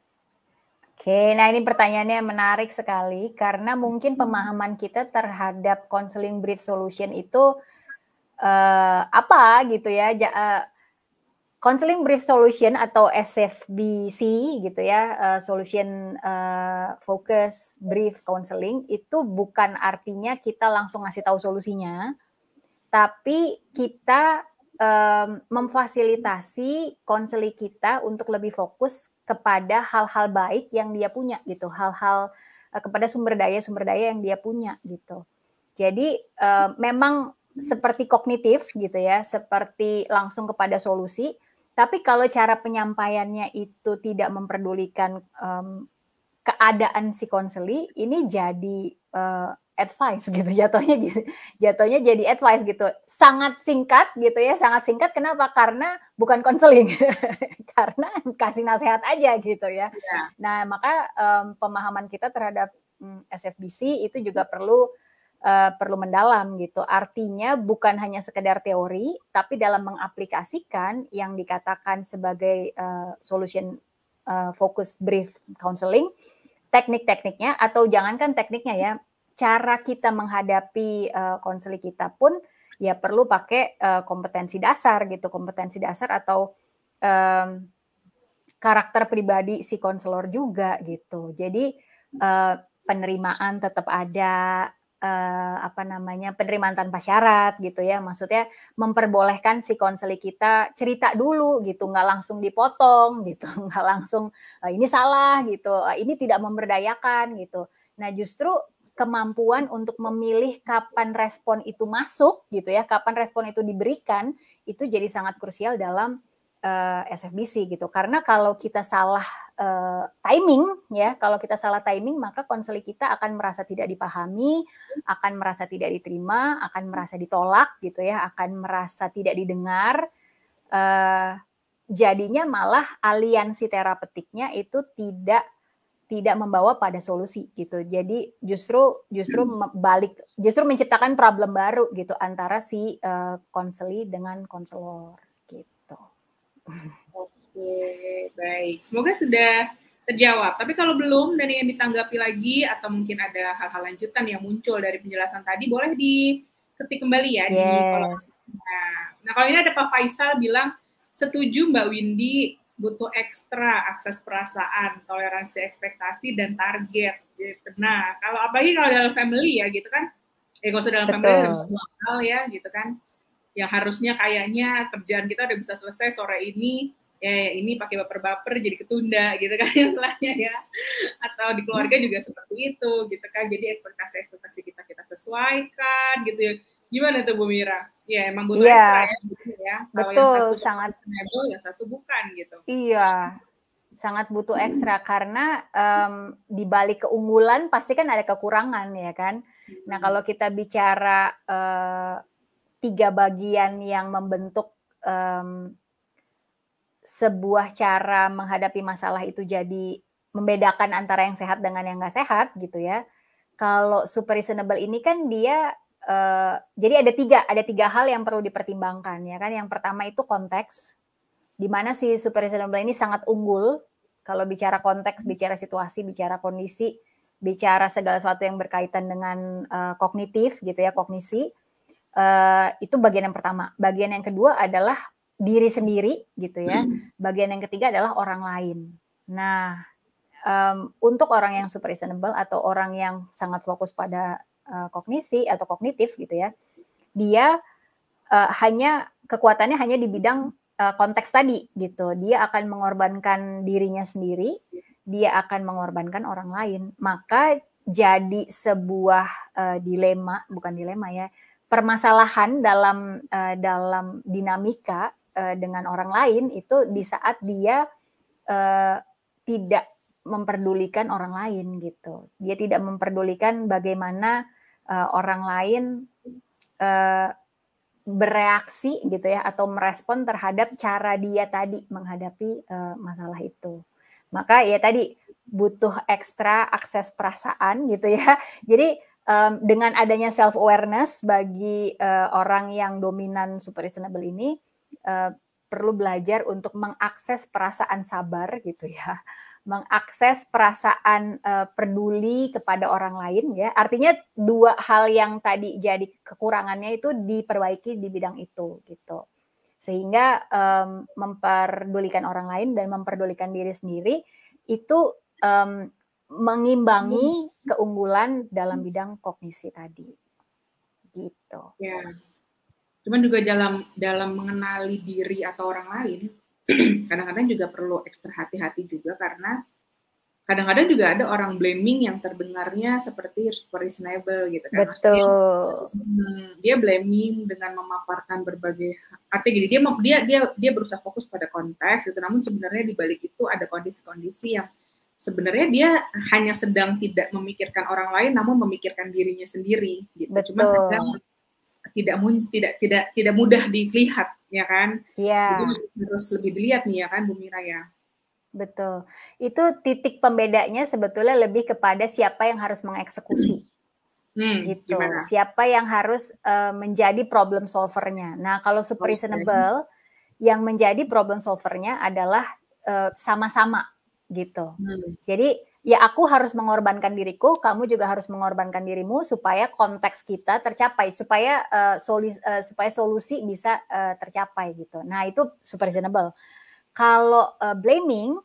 Oke, nah ini pertanyaannya menarik sekali karena mungkin pemahaman kita terhadap counseling brief solution itu apa gitu ya. Counseling brief solution atau SFBC gitu ya, solution focus brief counseling itu bukan artinya kita langsung ngasih tahu solusinya, tapi kita memfasilitasi konseling kita untuk lebih fokus kepada hal-hal baik yang dia punya gitu, hal-hal kepada sumber daya yang dia punya gitu. Jadi memang seperti kognitif gitu ya, seperti langsung kepada solusi, tapi kalau cara penyampaiannya itu tidak memperdulikan keadaan si konseli, ini jadi advice gitu jatuhnya jadi advice gitu, sangat singkat gitu ya, sangat singkat. Kenapa? Karena bukan konseling karena kasih nasihat aja gitu ya. Nah maka pemahaman kita terhadap SFBC itu juga perlu mendalam gitu, artinya bukan hanya sekedar teori tapi dalam mengaplikasikan yang dikatakan sebagai solution focus brief counseling, teknik-tekniknya atau jangankan tekniknya ya, cara kita menghadapi konseling kita pun ya perlu pakai kompetensi dasar gitu, kompetensi dasar atau karakter pribadi si konselor juga gitu. Jadi penerimaan tetap ada, penerimaan tanpa syarat gitu ya, maksudnya memperbolehkan si konseling kita cerita dulu gitu, nggak langsung dipotong gitu, nggak langsung ini salah gitu, ini tidak memberdayakan gitu. Nah justru kemampuan untuk memilih kapan respon itu masuk gitu ya, kapan respon itu diberikan, itu jadi sangat krusial dalam SFBC gitu. Karena kalau kita salah timing ya, kalau kita salah timing maka konseling kita akan merasa tidak dipahami, akan merasa tidak diterima, akan merasa ditolak gitu ya, akan merasa tidak didengar. Jadinya malah aliansi terapeutiknya itu tidak membawa pada solusi gitu. Jadi justru menciptakan problem baru gitu antara si konseli dengan konselor gitu. Oke, baik. Semoga sudah terjawab. Tapi kalau belum dan yang ditanggapi lagi atau mungkin ada hal-hal lanjutan yang muncul dari penjelasan tadi, boleh diketik kembali ya di kolom. Nah, kalau ini ada Pak Faisal bilang setuju Mbak Windy, butuh ekstra akses perasaan, toleransi ekspektasi dan target gitu. Nah, kalau apalagi kalau dalam family ya gitu kan, kalau dalam family ada semua hal ya gitu kan, yang harusnya kayaknya kerjaan kita udah bisa selesai sore ini, ya ini pakai baper-baper jadi ketunda gitu kan istilahnya ya, atau di keluarga juga seperti itu gitu kan, jadi ekspektasi kita sesuaikan gitu ya. Gimana tuh Bu Mira? Ya emang butuh ekstra ya. Betul, Kalau yang satu sangat enable, yang satu bukan gitu. Iya, sangat butuh ekstra karena di balik keunggulan pasti kan ada kekurangan ya kan. Nah kalau kita bicara 3 bagian yang membentuk sebuah cara menghadapi masalah itu jadi membedakan antara yang sehat dengan yang nggak sehat gitu ya. Kalau super reasonable ini kan dia jadi ada tiga hal yang perlu dipertimbangkan ya kan. Yang pertama itu konteks, di mana si super reasonable ini sangat unggul kalau bicara konteks, bicara situasi, bicara kondisi, bicara segala sesuatu yang berkaitan dengan kognitif gitu ya, kognisi. Itu bagian yang pertama. Bagian yang kedua adalah diri sendiri gitu ya. Bagian yang ketiga adalah orang lain. Nah, untuk orang yang super reasonable atau orang yang sangat fokus pada kognisi atau kognitif gitu ya, dia kekuatannya hanya di bidang konteks tadi gitu. Dia akan mengorbankan dirinya sendiri, dia akan mengorbankan orang lain. Maka jadi sebuah bukan dilema ya, permasalahan dalam dinamika dengan orang lain itu di saat dia tidak memperdulikan orang lain gitu. Dia tidak memperdulikan bagaimana orang lain bereaksi gitu ya atau merespon terhadap cara dia tadi menghadapi masalah itu. Maka ya tadi butuh ekstra akses perasaan gitu ya. Jadi dengan adanya self awareness bagi orang yang dominan super reasonable ini perlu belajar untuk mengakses perasaan sabar gitu ya, mengakses perasaan peduli kepada orang lain ya. Artinya 2 hal yang tadi jadi kekurangannya itu diperbaiki di bidang itu gitu. Sehingga memperdulikan orang lain dan memperdulikan diri sendiri itu mengimbangi keunggulan dalam bidang kognisi tadi. Gitu. Ya. Cuman juga dalam mengenali diri atau orang lain, kadang-kadang juga perlu ekstra hati-hati juga karena kadang-kadang juga ada orang blaming yang terdengarnya seperti reasonable gitu kan. Betul. Dia blaming dengan memaparkan berbagai artinya gini, dia berusaha fokus pada konteks gitu, namun sebenarnya di balik itu ada kondisi-kondisi yang sebenarnya dia hanya sedang tidak memikirkan orang lain namun memikirkan dirinya sendiri gitu. Betul. Cuma kadang tidak mudah dilihat ya kan. Iya. Jadi harus lebih dilihat nih ya kan Bu Mira ya. Betul. Itu titik pembedanya sebetulnya lebih kepada siapa yang harus mengeksekusi. Gitu. Gimana? Siapa yang harus menjadi problem solvernya. Nah, kalau super reasonable yang menjadi problem solvernya adalah sama-sama gitu. Jadi ya aku harus mengorbankan diriku, kamu juga harus mengorbankan dirimu supaya konteks kita tercapai, supaya solusi bisa tercapai gitu. Nah, itu super reasonable. Kalau blaming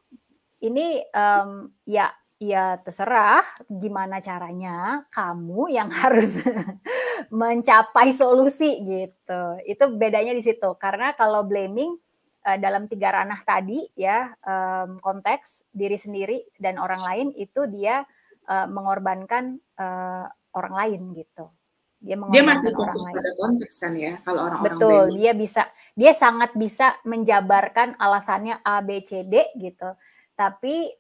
ini ya terserah gimana caranya, kamu yang harus mencapai solusi gitu. Itu bedanya di situ. Karena kalau blaming dalam 3 ranah tadi ya, konteks, diri sendiri dan orang lain itu dia mengorbankan orang lain gitu. Dia masih fokus pada konteks kan ya kalau orang-orang betul, blaming. dia sangat bisa menjabarkan alasannya A, B, C, D gitu. Tapi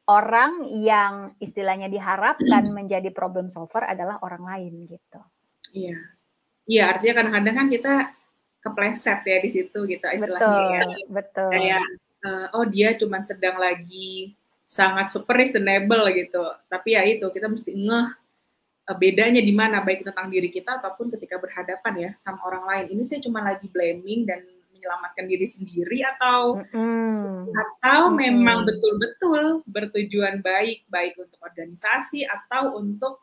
orang yang istilahnya diharapkan menjadi problem solver adalah orang lain gitu. Iya. Iya, artinya kadang-kadang kan kita kepleset ya di situ gitu istilahnya. Betul. Kayak oh dia cuma sedang lagi sangat super reasonable gitu. Tapi ya itu kita mesti ngeh bedanya di mana baik tentang diri kita ataupun ketika berhadapan ya sama orang lain. Ini saya cuma lagi blaming dan menyelamatkan diri sendiri atau memang betul-betul bertujuan baik untuk organisasi atau untuk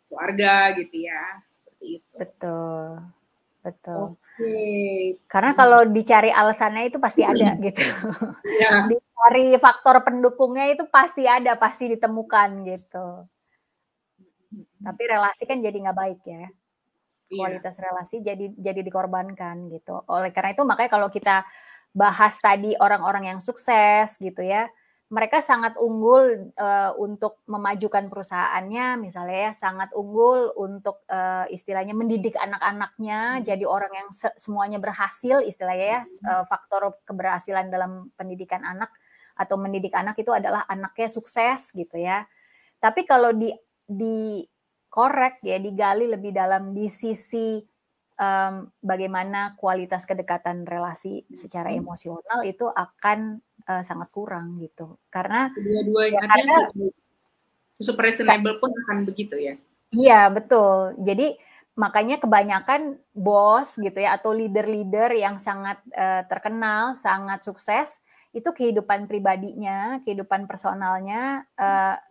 keluarga gitu ya. Seperti itu. Betul. Oke. Karena kalau dicari alasannya itu pasti ada gitu. Ya. Dicari faktor pendukungnya itu pasti ada, pasti ditemukan gitu. Tapi relasi kan jadi nggak baik ya. Kualitas relasi jadi dikorbankan gitu. Oleh karena itu makanya kalau kita bahas tadi orang-orang yang sukses gitu ya, mereka sangat unggul untuk memajukan perusahaannya, misalnya ya, sangat unggul untuk istilahnya mendidik anak-anaknya jadi orang yang semuanya berhasil, istilahnya ya, faktor keberhasilan dalam pendidikan anak atau mendidik anak itu adalah anaknya sukses gitu ya. Tapi kalau dikorek ya, digali lebih dalam di sisi bagaimana kualitas kedekatan relasi secara emosional itu akan sangat kurang gitu. Karena dua-duanya ya, karena super reasonable pun akan begitu ya. Iya, betul. Jadi makanya kebanyakan bos gitu ya atau leader-leader yang sangat terkenal, sangat sukses itu kehidupan pribadinya, kehidupan personalnya,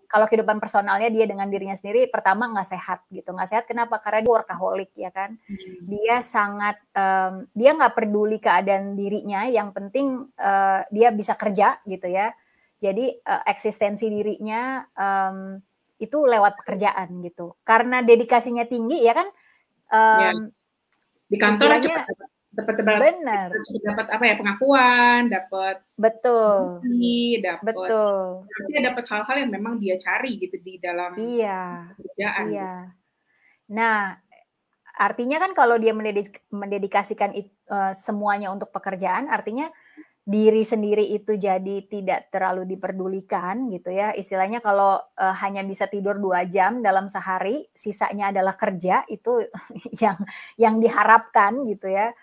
kalau kehidupan personalnya dia dengan dirinya sendiri pertama nggak sehat gitu. Nggak sehat kenapa? Karena dia workaholic ya kan. Dia sangat dia nggak peduli keadaan dirinya, yang penting dia bisa kerja gitu ya. Jadi eksistensi dirinya itu lewat pekerjaan gitu. Karena dedikasinya tinggi ya kan. Di kantor dapat apa ya, pengakuan, dapat betul, dapat hal-hal yang memang dia cari gitu di dalam pekerjaan. Iya. Nah, artinya kan kalau dia mendedikasikan semuanya untuk pekerjaan, artinya diri sendiri itu jadi tidak terlalu diperdulikan gitu ya. Istilahnya kalau hanya bisa tidur 2 jam dalam sehari, sisanya adalah kerja, itu yang diharapkan gitu ya.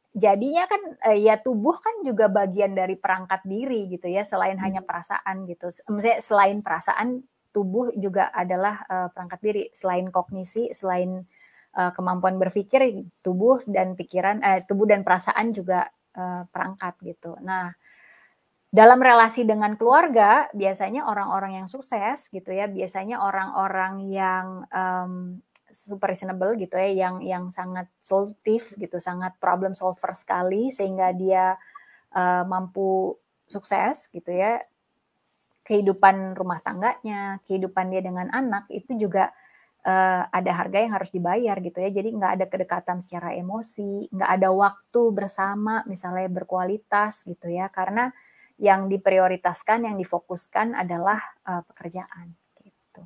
Jadinya kan ya tubuh kan juga bagian dari perangkat diri gitu ya, selain hanya perasaan gitu. Maksudnya selain perasaan, tubuh juga adalah perangkat diri. Selain kognisi, selain kemampuan berpikir, tubuh dan perasaan juga perangkat gitu. Nah, dalam relasi dengan keluarga biasanya orang-orang yang sukses gitu ya, biasanya orang-orang yang super reasonable gitu ya, yang sangat solutif gitu, sangat problem solver sekali sehingga dia mampu sukses gitu ya. Kehidupan rumah tangganya, kehidupan dia dengan anak itu juga ada harga yang harus dibayar gitu ya. Jadi nggak ada kedekatan secara emosi, nggak ada waktu bersama misalnya berkualitas gitu ya. Karena yang diprioritaskan, yang difokuskan adalah pekerjaan gitu.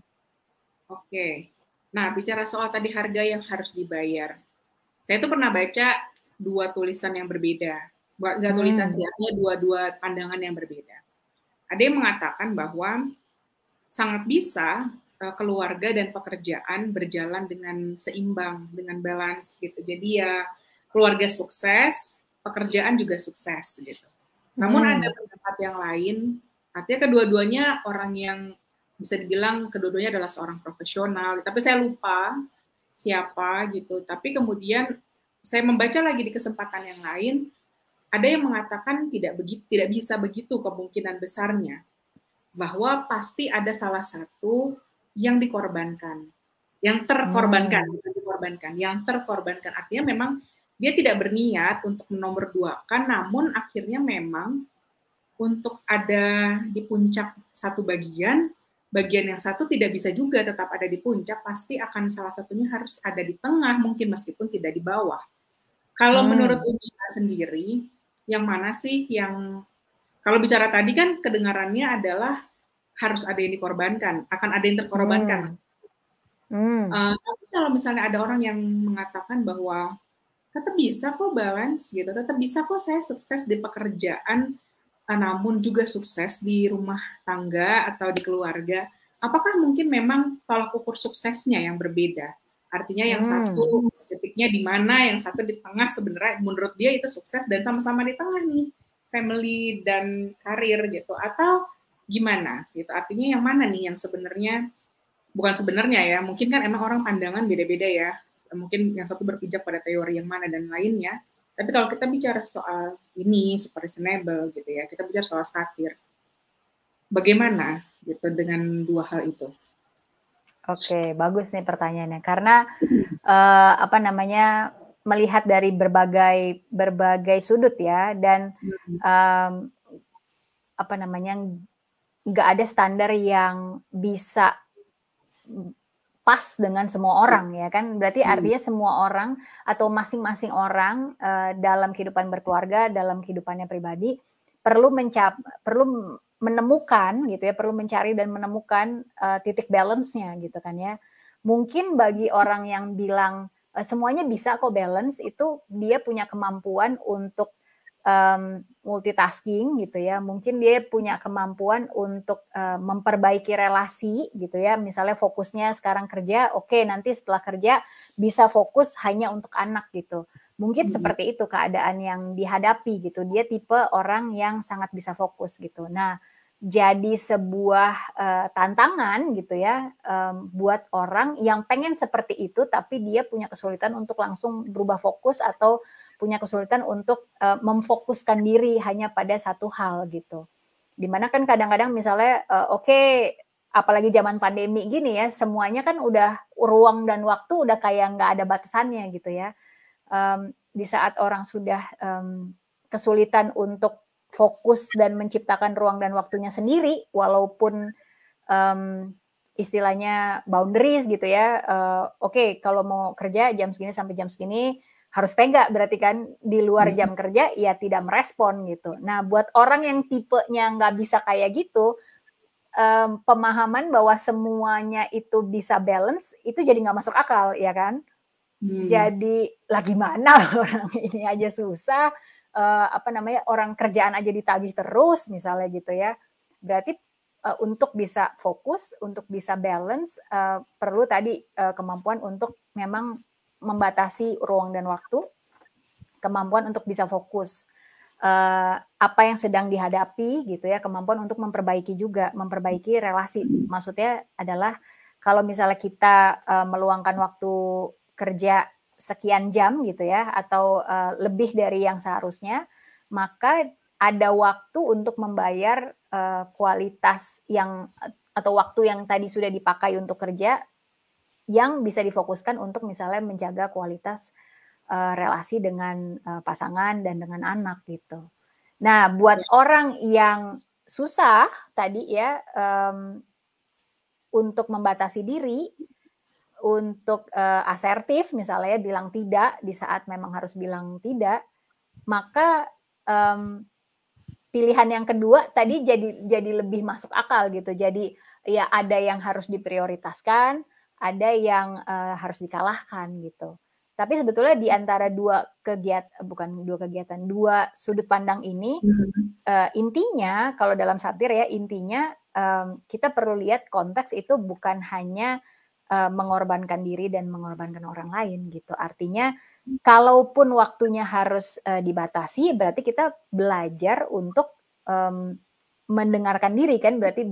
Oke. Nah, bicara soal tadi harga yang harus dibayar. Saya tuh pernah baca 2 tulisan yang berbeda. Nggak tulisan sih, artinya 2 pandangan yang berbeda. Ada yang mengatakan bahwa sangat bisa keluarga dan pekerjaan berjalan dengan seimbang, dengan balance gitu. Jadi ya keluarga sukses, pekerjaan juga sukses gitu. Namun ada pendapat yang lain, artinya kedua-duanya orang yang bisa dibilang kedua-duanya adalah seorang profesional, tapi saya lupa siapa gitu. Tapi kemudian saya membaca lagi di kesempatan yang lain, ada yang mengatakan tidak bisa begitu kemungkinan besarnya, bahwa pasti ada salah satu yang dikorbankan, yang terkorbankan, bukan dikorbankan, yang terkorbankan. Artinya memang dia tidak berniat untuk menomorduakan, namun akhirnya memang untuk ada di puncak satu bagian yang satu tidak bisa juga tetap ada di puncak, pasti akan salah satunya harus ada di tengah, mungkin meskipun tidak di bawah. Kalau menurut Ujita sendiri, yang mana sih yang, kalau bicara tadi kan kedengarannya adalah harus ada yang dikorbankan, akan ada yang terkorbankan. Tapi kalau misalnya ada orang yang mengatakan bahwa tetap bisa kok balance gitu, tetap bisa kok saya sukses di pekerjaan, namun juga sukses di rumah tangga atau di keluarga, apakah mungkin memang tolak ukur suksesnya yang berbeda? Artinya yang satu titiknya di mana, yang satu di tengah, sebenarnya menurut dia itu sukses dan sama-sama di tengah nih, family dan karir gitu, atau gimana gitu. Artinya yang mana nih yang sebenarnya, bukan sebenarnya ya, mungkin kan emang orang pandangan beda-beda ya, mungkin yang satu berpijak pada teori yang mana dan lainnya. Tapi kalau kita bicara soal ini super reasonable gitu ya, kita bicara soal satir, bagaimana gitu dengan 2 hal itu? Oke, bagus nih pertanyaannya, karena melihat dari berbagai sudut ya, dan nggak ada standar yang bisa pas dengan semua orang ya kan, berarti artinya semua orang atau masing-masing orang dalam kehidupan berkeluarga, dalam kehidupannya pribadi perlu menemukan gitu ya, perlu mencari dan menemukan titik balance-nya gitu kan ya. Mungkin bagi orang yang bilang semuanya bisa kok balance, itu dia punya kemampuan untuk multitasking gitu ya. Mungkin dia punya kemampuan untuk memperbaiki relasi gitu ya. Misalnya fokusnya sekarang kerja, oke, nanti setelah kerja bisa fokus hanya untuk anak gitu. Mungkin seperti itu keadaan yang dihadapi gitu. Dia tipe orang yang sangat bisa fokus gitu. Nah, jadi sebuah tantangan gitu ya buat orang yang pengen seperti itu, tapi dia punya kesulitan untuk langsung berubah fokus atau punya kesulitan untuk memfokuskan diri hanya pada satu hal gitu. Dimana kan kadang-kadang misalnya oke, apalagi zaman pandemi gini ya, semuanya kan udah ruang dan waktu udah kayak nggak ada batasannya gitu ya. Di saat orang sudah kesulitan untuk fokus dan menciptakan ruang dan waktunya sendiri, walaupun istilahnya boundaries gitu ya. Oke, kalau mau kerja jam segini sampai jam segini harus tega, berarti kan di luar jam kerja ya tidak merespon gitu. Nah, buat orang yang tipenya nggak bisa kayak gitu, pemahaman bahwa semuanya itu bisa balance itu jadi nggak masuk akal, ya kan? Jadi lah gimana orang ini aja susah, orang kerjaan aja ditagih terus misalnya gitu ya. Berarti untuk bisa fokus, untuk bisa balance, perlu tadi kemampuan untuk memang membatasi ruang dan waktu, kemampuan untuk bisa fokus. Apa yang sedang dihadapi gitu ya, kemampuan untuk memperbaiki juga, memperbaiki relasi. Maksudnya adalah kalau misalnya kita meluangkan waktu kerja sekian jam gitu ya, atau lebih dari yang seharusnya, maka ada waktu untuk membayar kualitas yang atau waktu yang tadi sudah dipakai untuk kerja yang bisa difokuskan untuk misalnya menjaga kualitas relasi dengan pasangan dan dengan anak gitu. Nah, buat orang yang susah tadi ya untuk membatasi diri, untuk asertif misalnya bilang tidak di saat memang harus bilang tidak, maka pilihan yang kedua tadi jadi lebih masuk akal gitu. Jadi ya ada yang harus diprioritaskan, ada yang harus dikalahkan gitu. Tapi sebetulnya di antara dua sudut pandang ini intinya kalau dalam satir ya intinya kita perlu lihat konteks itu bukan hanya mengorbankan diri dan mengorbankan orang lain gitu. Artinya kalaupun waktunya harus dibatasi, berarti kita belajar untuk mendengarkan diri kan, berarti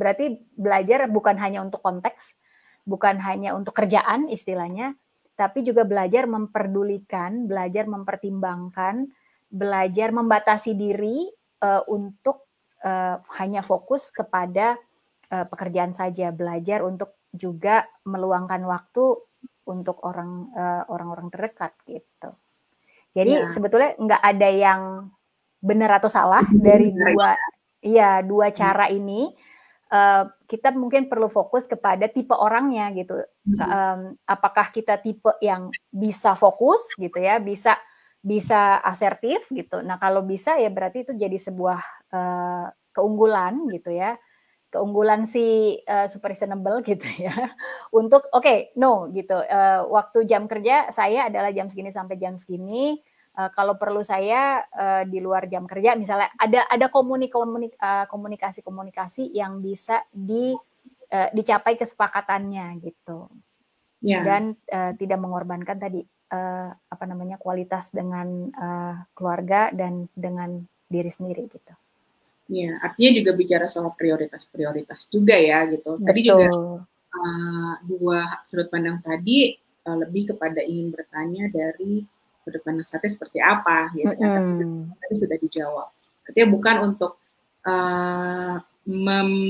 belajar bukan hanya untuk konteks, bukan hanya untuk kerjaan istilahnya, tapi juga belajar memperdulikan, belajar mempertimbangkan, belajar membatasi diri untuk hanya fokus kepada pekerjaan saja, belajar untuk juga meluangkan waktu untuk orang-orang terdekat gitu. Jadi sebetulnya nggak ada yang benar atau salah dari dua cara ini. Kita mungkin perlu fokus kepada tipe orangnya gitu. Apakah kita tipe yang bisa fokus gitu ya, bisa asertif gitu. Nah kalau bisa ya berarti itu jadi sebuah keunggulan gitu ya. Keunggulan si super reasonable gitu ya untuk no gitu waktu jam kerja saya adalah jam segini sampai jam segini kalau perlu saya di luar jam kerja misalnya ada komunikasi yang bisa dicapai kesepakatannya gitu dan tidak mengorbankan tadi kualitas dengan keluarga dan dengan diri sendiri gitu. Ya, artinya juga bicara soal prioritas-prioritas juga ya gitu. Betul. Tadi juga dua sudut pandang tadi lebih kepada ingin bertanya dari sudut pandang satir seperti apa gitu. Tadi sudah dijawab. Artinya bukan untuk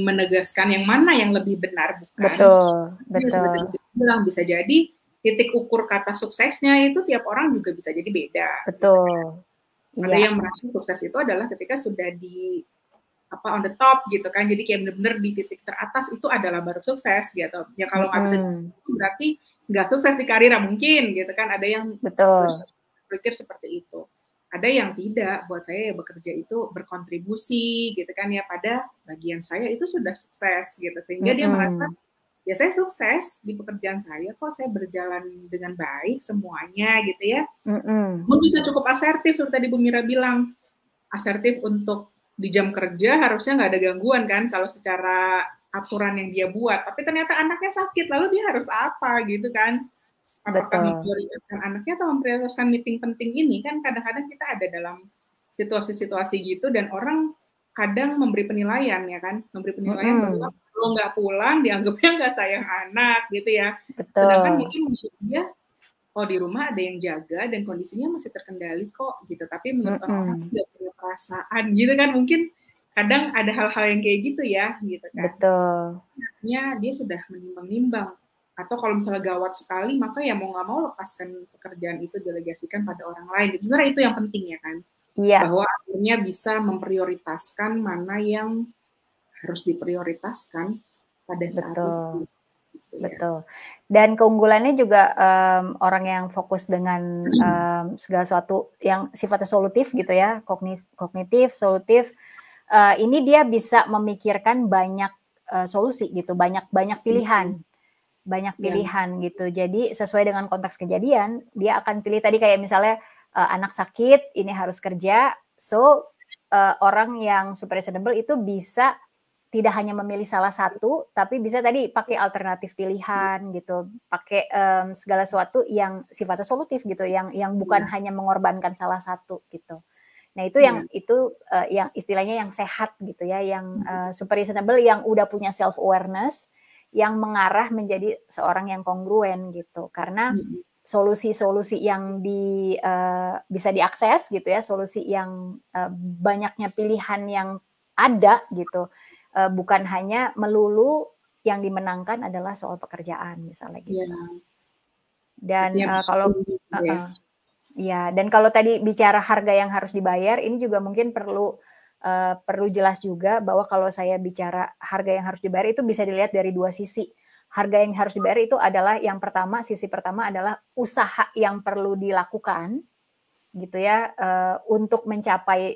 menegaskan yang mana yang lebih benar, bukan. Betul. Sudah bilang bisa jadi titik ukur kata suksesnya itu tiap orang juga bisa jadi beda. Betul. Ada yang merasa sukses itu adalah ketika sudah di on the top gitu kan, jadi kayak bener-bener di titik teratas itu adalah baru sukses gitu. Ya kalau nggak bisa berarti nggak sukses di karir mungkin gitu kan, ada yang berpikir seperti itu. Ada yang tidak, buat saya ya bekerja itu berkontribusi gitu kan ya pada bagian saya itu sudah sukses gitu, sehingga dia merasa ya saya sukses di pekerjaan saya kok, saya berjalan dengan baik semuanya gitu ya. Bisa cukup asertif seperti tadi Bu Mira bilang, asertif untuk di jam kerja harusnya nggak ada gangguan kan kalau secara aturan yang dia buat, tapi ternyata anaknya sakit, lalu dia harus apa gitu kan. Apakah memprioritaskan anaknya atau memprioritaskan meeting penting ini, kan kadang-kadang kita ada dalam situasi-situasi gitu dan orang kadang memberi penilaian ya kan, memberi penilaian bahwa kalau nggak pulang dianggapnya nggak sayang anak gitu ya. Sedangkan mungkin dia oh di rumah ada yang jaga dan kondisinya masih terkendali kok gitu, tapi menurut orang tidak punya perasaan gitu kan, mungkin kadang ada hal-hal yang kayak gitu ya gitu kan. Betul. Artinya dia sudah menimbang-nimbang, atau kalau misalnya gawat sekali maka ya mau nggak mau lepaskan pekerjaan itu, delegasikan pada orang lain. Sebenarnya itu yang penting ya kan, bahwa akhirnya bisa memprioritaskan mana yang harus diprioritaskan pada saat itu. Gitu ya. Betul. Dan keunggulannya juga orang yang fokus dengan segala sesuatu yang sifatnya solutif gitu ya, kognitif, solutif, ini dia bisa memikirkan banyak solusi gitu, banyak pilihan. Banyak pilihan gitu. Jadi sesuai dengan konteks kejadian, dia akan pilih tadi kayak misalnya anak sakit, ini harus kerja. So orang yang super reasonable itu bisa tidak hanya memilih salah satu, tapi bisa tadi pakai alternatif pilihan gitu, pakai segala sesuatu yang sifatnya solutif gitu, yang bukan hanya mengorbankan salah satu gitu. Nah itu yang yang istilahnya yang sehat gitu ya, yang super reasonable, yang udah punya self awareness, yang mengarah menjadi seorang yang kongruen gitu, karena solusi-solusi yang bisa diakses gitu ya, solusi yang banyaknya pilihan yang ada gitu, bukan hanya melulu yang dimenangkan adalah soal pekerjaan misalnya gitu. Dan dan kalau tadi bicara harga yang harus dibayar, ini juga mungkin perlu jelas juga bahwa kalau saya bicara harga yang harus dibayar itu bisa dilihat dari dua sisi. Harga yang harus dibayar itu adalah yang pertama, sisi pertama adalah usaha yang perlu dilakukan gitu ya, untuk mencapai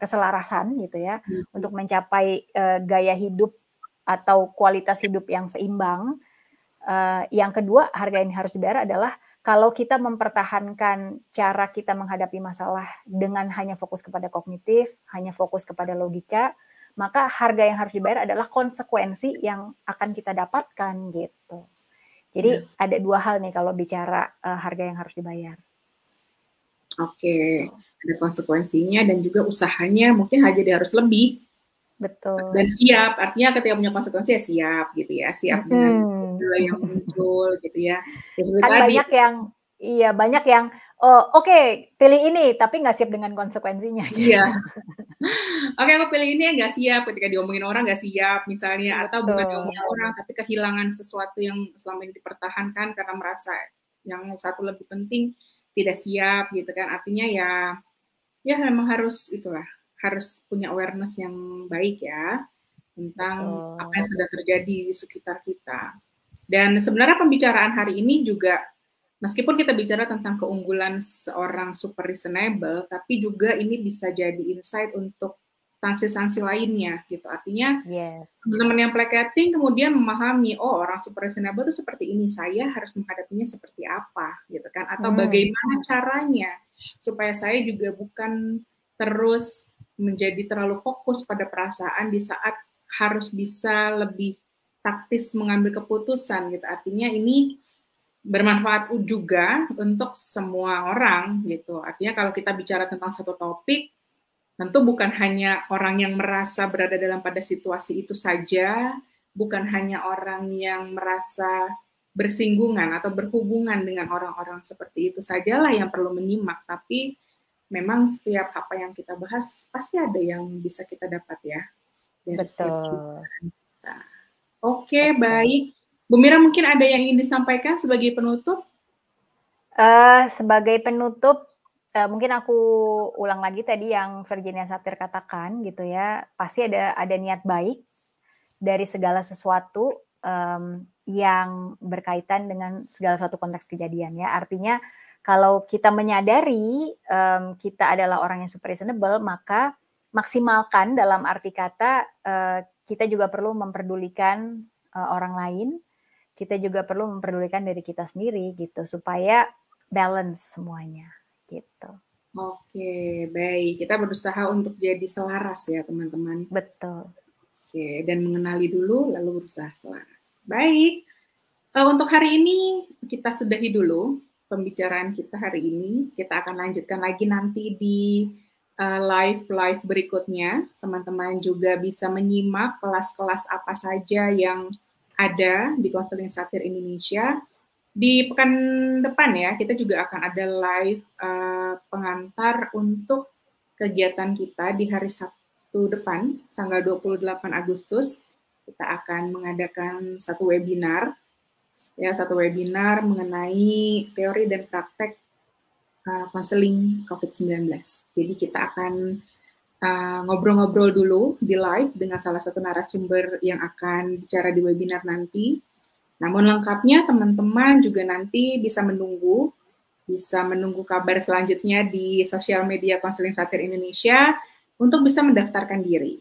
keselarasan gitu ya, untuk mencapai gaya hidup atau kualitas hidup yang seimbang. Yang kedua, harga yang harus dibayar adalah kalau kita mempertahankan cara kita menghadapi masalah dengan hanya fokus kepada kognitif, hanya fokus kepada logika, maka harga yang harus dibayar adalah konsekuensi yang akan kita dapatkan gitu. Jadi ada dua hal nih kalau bicara harga yang harus dibayar. Oke, ada konsekuensinya dan juga usahanya mungkin jadi harus lebih. Betul. Dan siap, artinya ketika punya konsekuensi ya siap gitu ya, siap dengan yang muncul gitu ya. Kan tadi, banyak yang oke, pilih ini tapi nggak siap dengan konsekuensinya. Iya. Oke, aku pilih ini ya nggak siap, ketika diomongin orang nggak siap misalnya, atau bukan diomongin orang tapi kehilangan sesuatu yang selama ini dipertahankan karena merasa yang satu lebih penting, tidak siap gitu kan. Artinya ya memang harus punya awareness yang baik ya tentang apa yang sedang terjadi di sekitar kita. Dan sebenarnya pembicaraan hari ini juga, meskipun kita bicara tentang keunggulan seorang super reasonable, tapi juga ini bisa jadi insight untuk sanksi-sanksi lainnya gitu. Artinya teman-teman yang placating kemudian memahami, oh orang super reasonable itu seperti ini, saya harus menghadapinya seperti apa gitu kan, atau bagaimana caranya supaya saya juga bukan terus menjadi terlalu fokus pada perasaan di saat harus bisa lebih taktis mengambil keputusan gitu. Artinya ini bermanfaat juga untuk semua orang gitu. Artinya kalau kita bicara tentang satu topik, tentu bukan hanya orang yang merasa berada dalam pada situasi itu saja, bukan hanya orang yang merasa bersinggungan atau berhubungan dengan orang-orang seperti itu sajalah yang perlu menyimak, tapi memang setiap apa yang kita bahas pasti ada yang bisa kita dapat ya. Betul. Oke, baik. Bu Mira mungkin ada yang ingin disampaikan sebagai penutup? Sebagai penutup, mungkin aku ulang lagi tadi yang Virginia Satir katakan gitu ya, pasti ada niat baik dari segala sesuatu yang berkaitan dengan segala satu konteks kejadian ya. Artinya kalau kita menyadari kita adalah orang yang super reasonable, maka maksimalkan dalam arti kata kita juga perlu memperdulikan orang lain, kita juga perlu memperdulikan diri kita sendiri gitu supaya balance semuanya gitu. Oke, baik. Kita berusaha untuk jadi selaras ya teman-teman. Betul. Oke, dan mengenali dulu lalu berusaha selaras. Baik. Untuk hari ini kita sudahi dulu pembicaraan kita hari ini. Kita akan lanjutkan lagi nanti di live berikutnya. Teman-teman juga bisa menyimak kelas-kelas apa saja yang ada di Konseling Satir Indonesia. Di pekan depan ya, kita juga akan ada live pengantar untuk kegiatan kita di hari Sabtu depan, tanggal 28 Agustus. Kita akan mengadakan satu webinar mengenai teori dan praktek konseling COVID-19. Jadi kita akan ngobrol-ngobrol dulu di live dengan salah satu narasumber yang akan bicara di webinar nanti. Namun lengkapnya teman-teman juga nanti bisa menunggu kabar selanjutnya di sosial media Konseling Satir Indonesia untuk bisa mendaftarkan diri.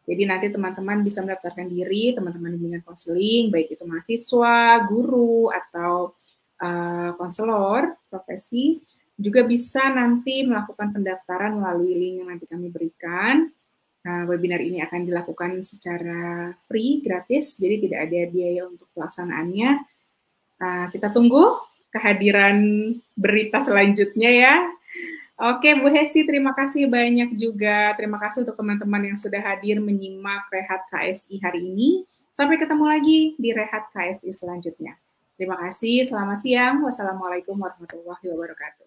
Jadi nanti teman-teman bisa mendaftarkan diri, teman-teman bimbingan konseling, baik itu mahasiswa, guru, atau konselor, profesi, juga bisa nanti melakukan pendaftaran melalui link yang nanti kami berikan. Webinar ini akan dilakukan secara free, gratis, jadi tidak ada biaya untuk pelaksanaannya. Kita tunggu kehadiran berita selanjutnya ya. Oke, Bu Hesi, terima kasih banyak juga. Terima kasih untuk teman-teman yang sudah hadir menyimak Rehat KSI hari ini. Sampai ketemu lagi di Rehat KSI selanjutnya. Terima kasih, selamat siang. Wassalamualaikum warahmatullahi wabarakatuh.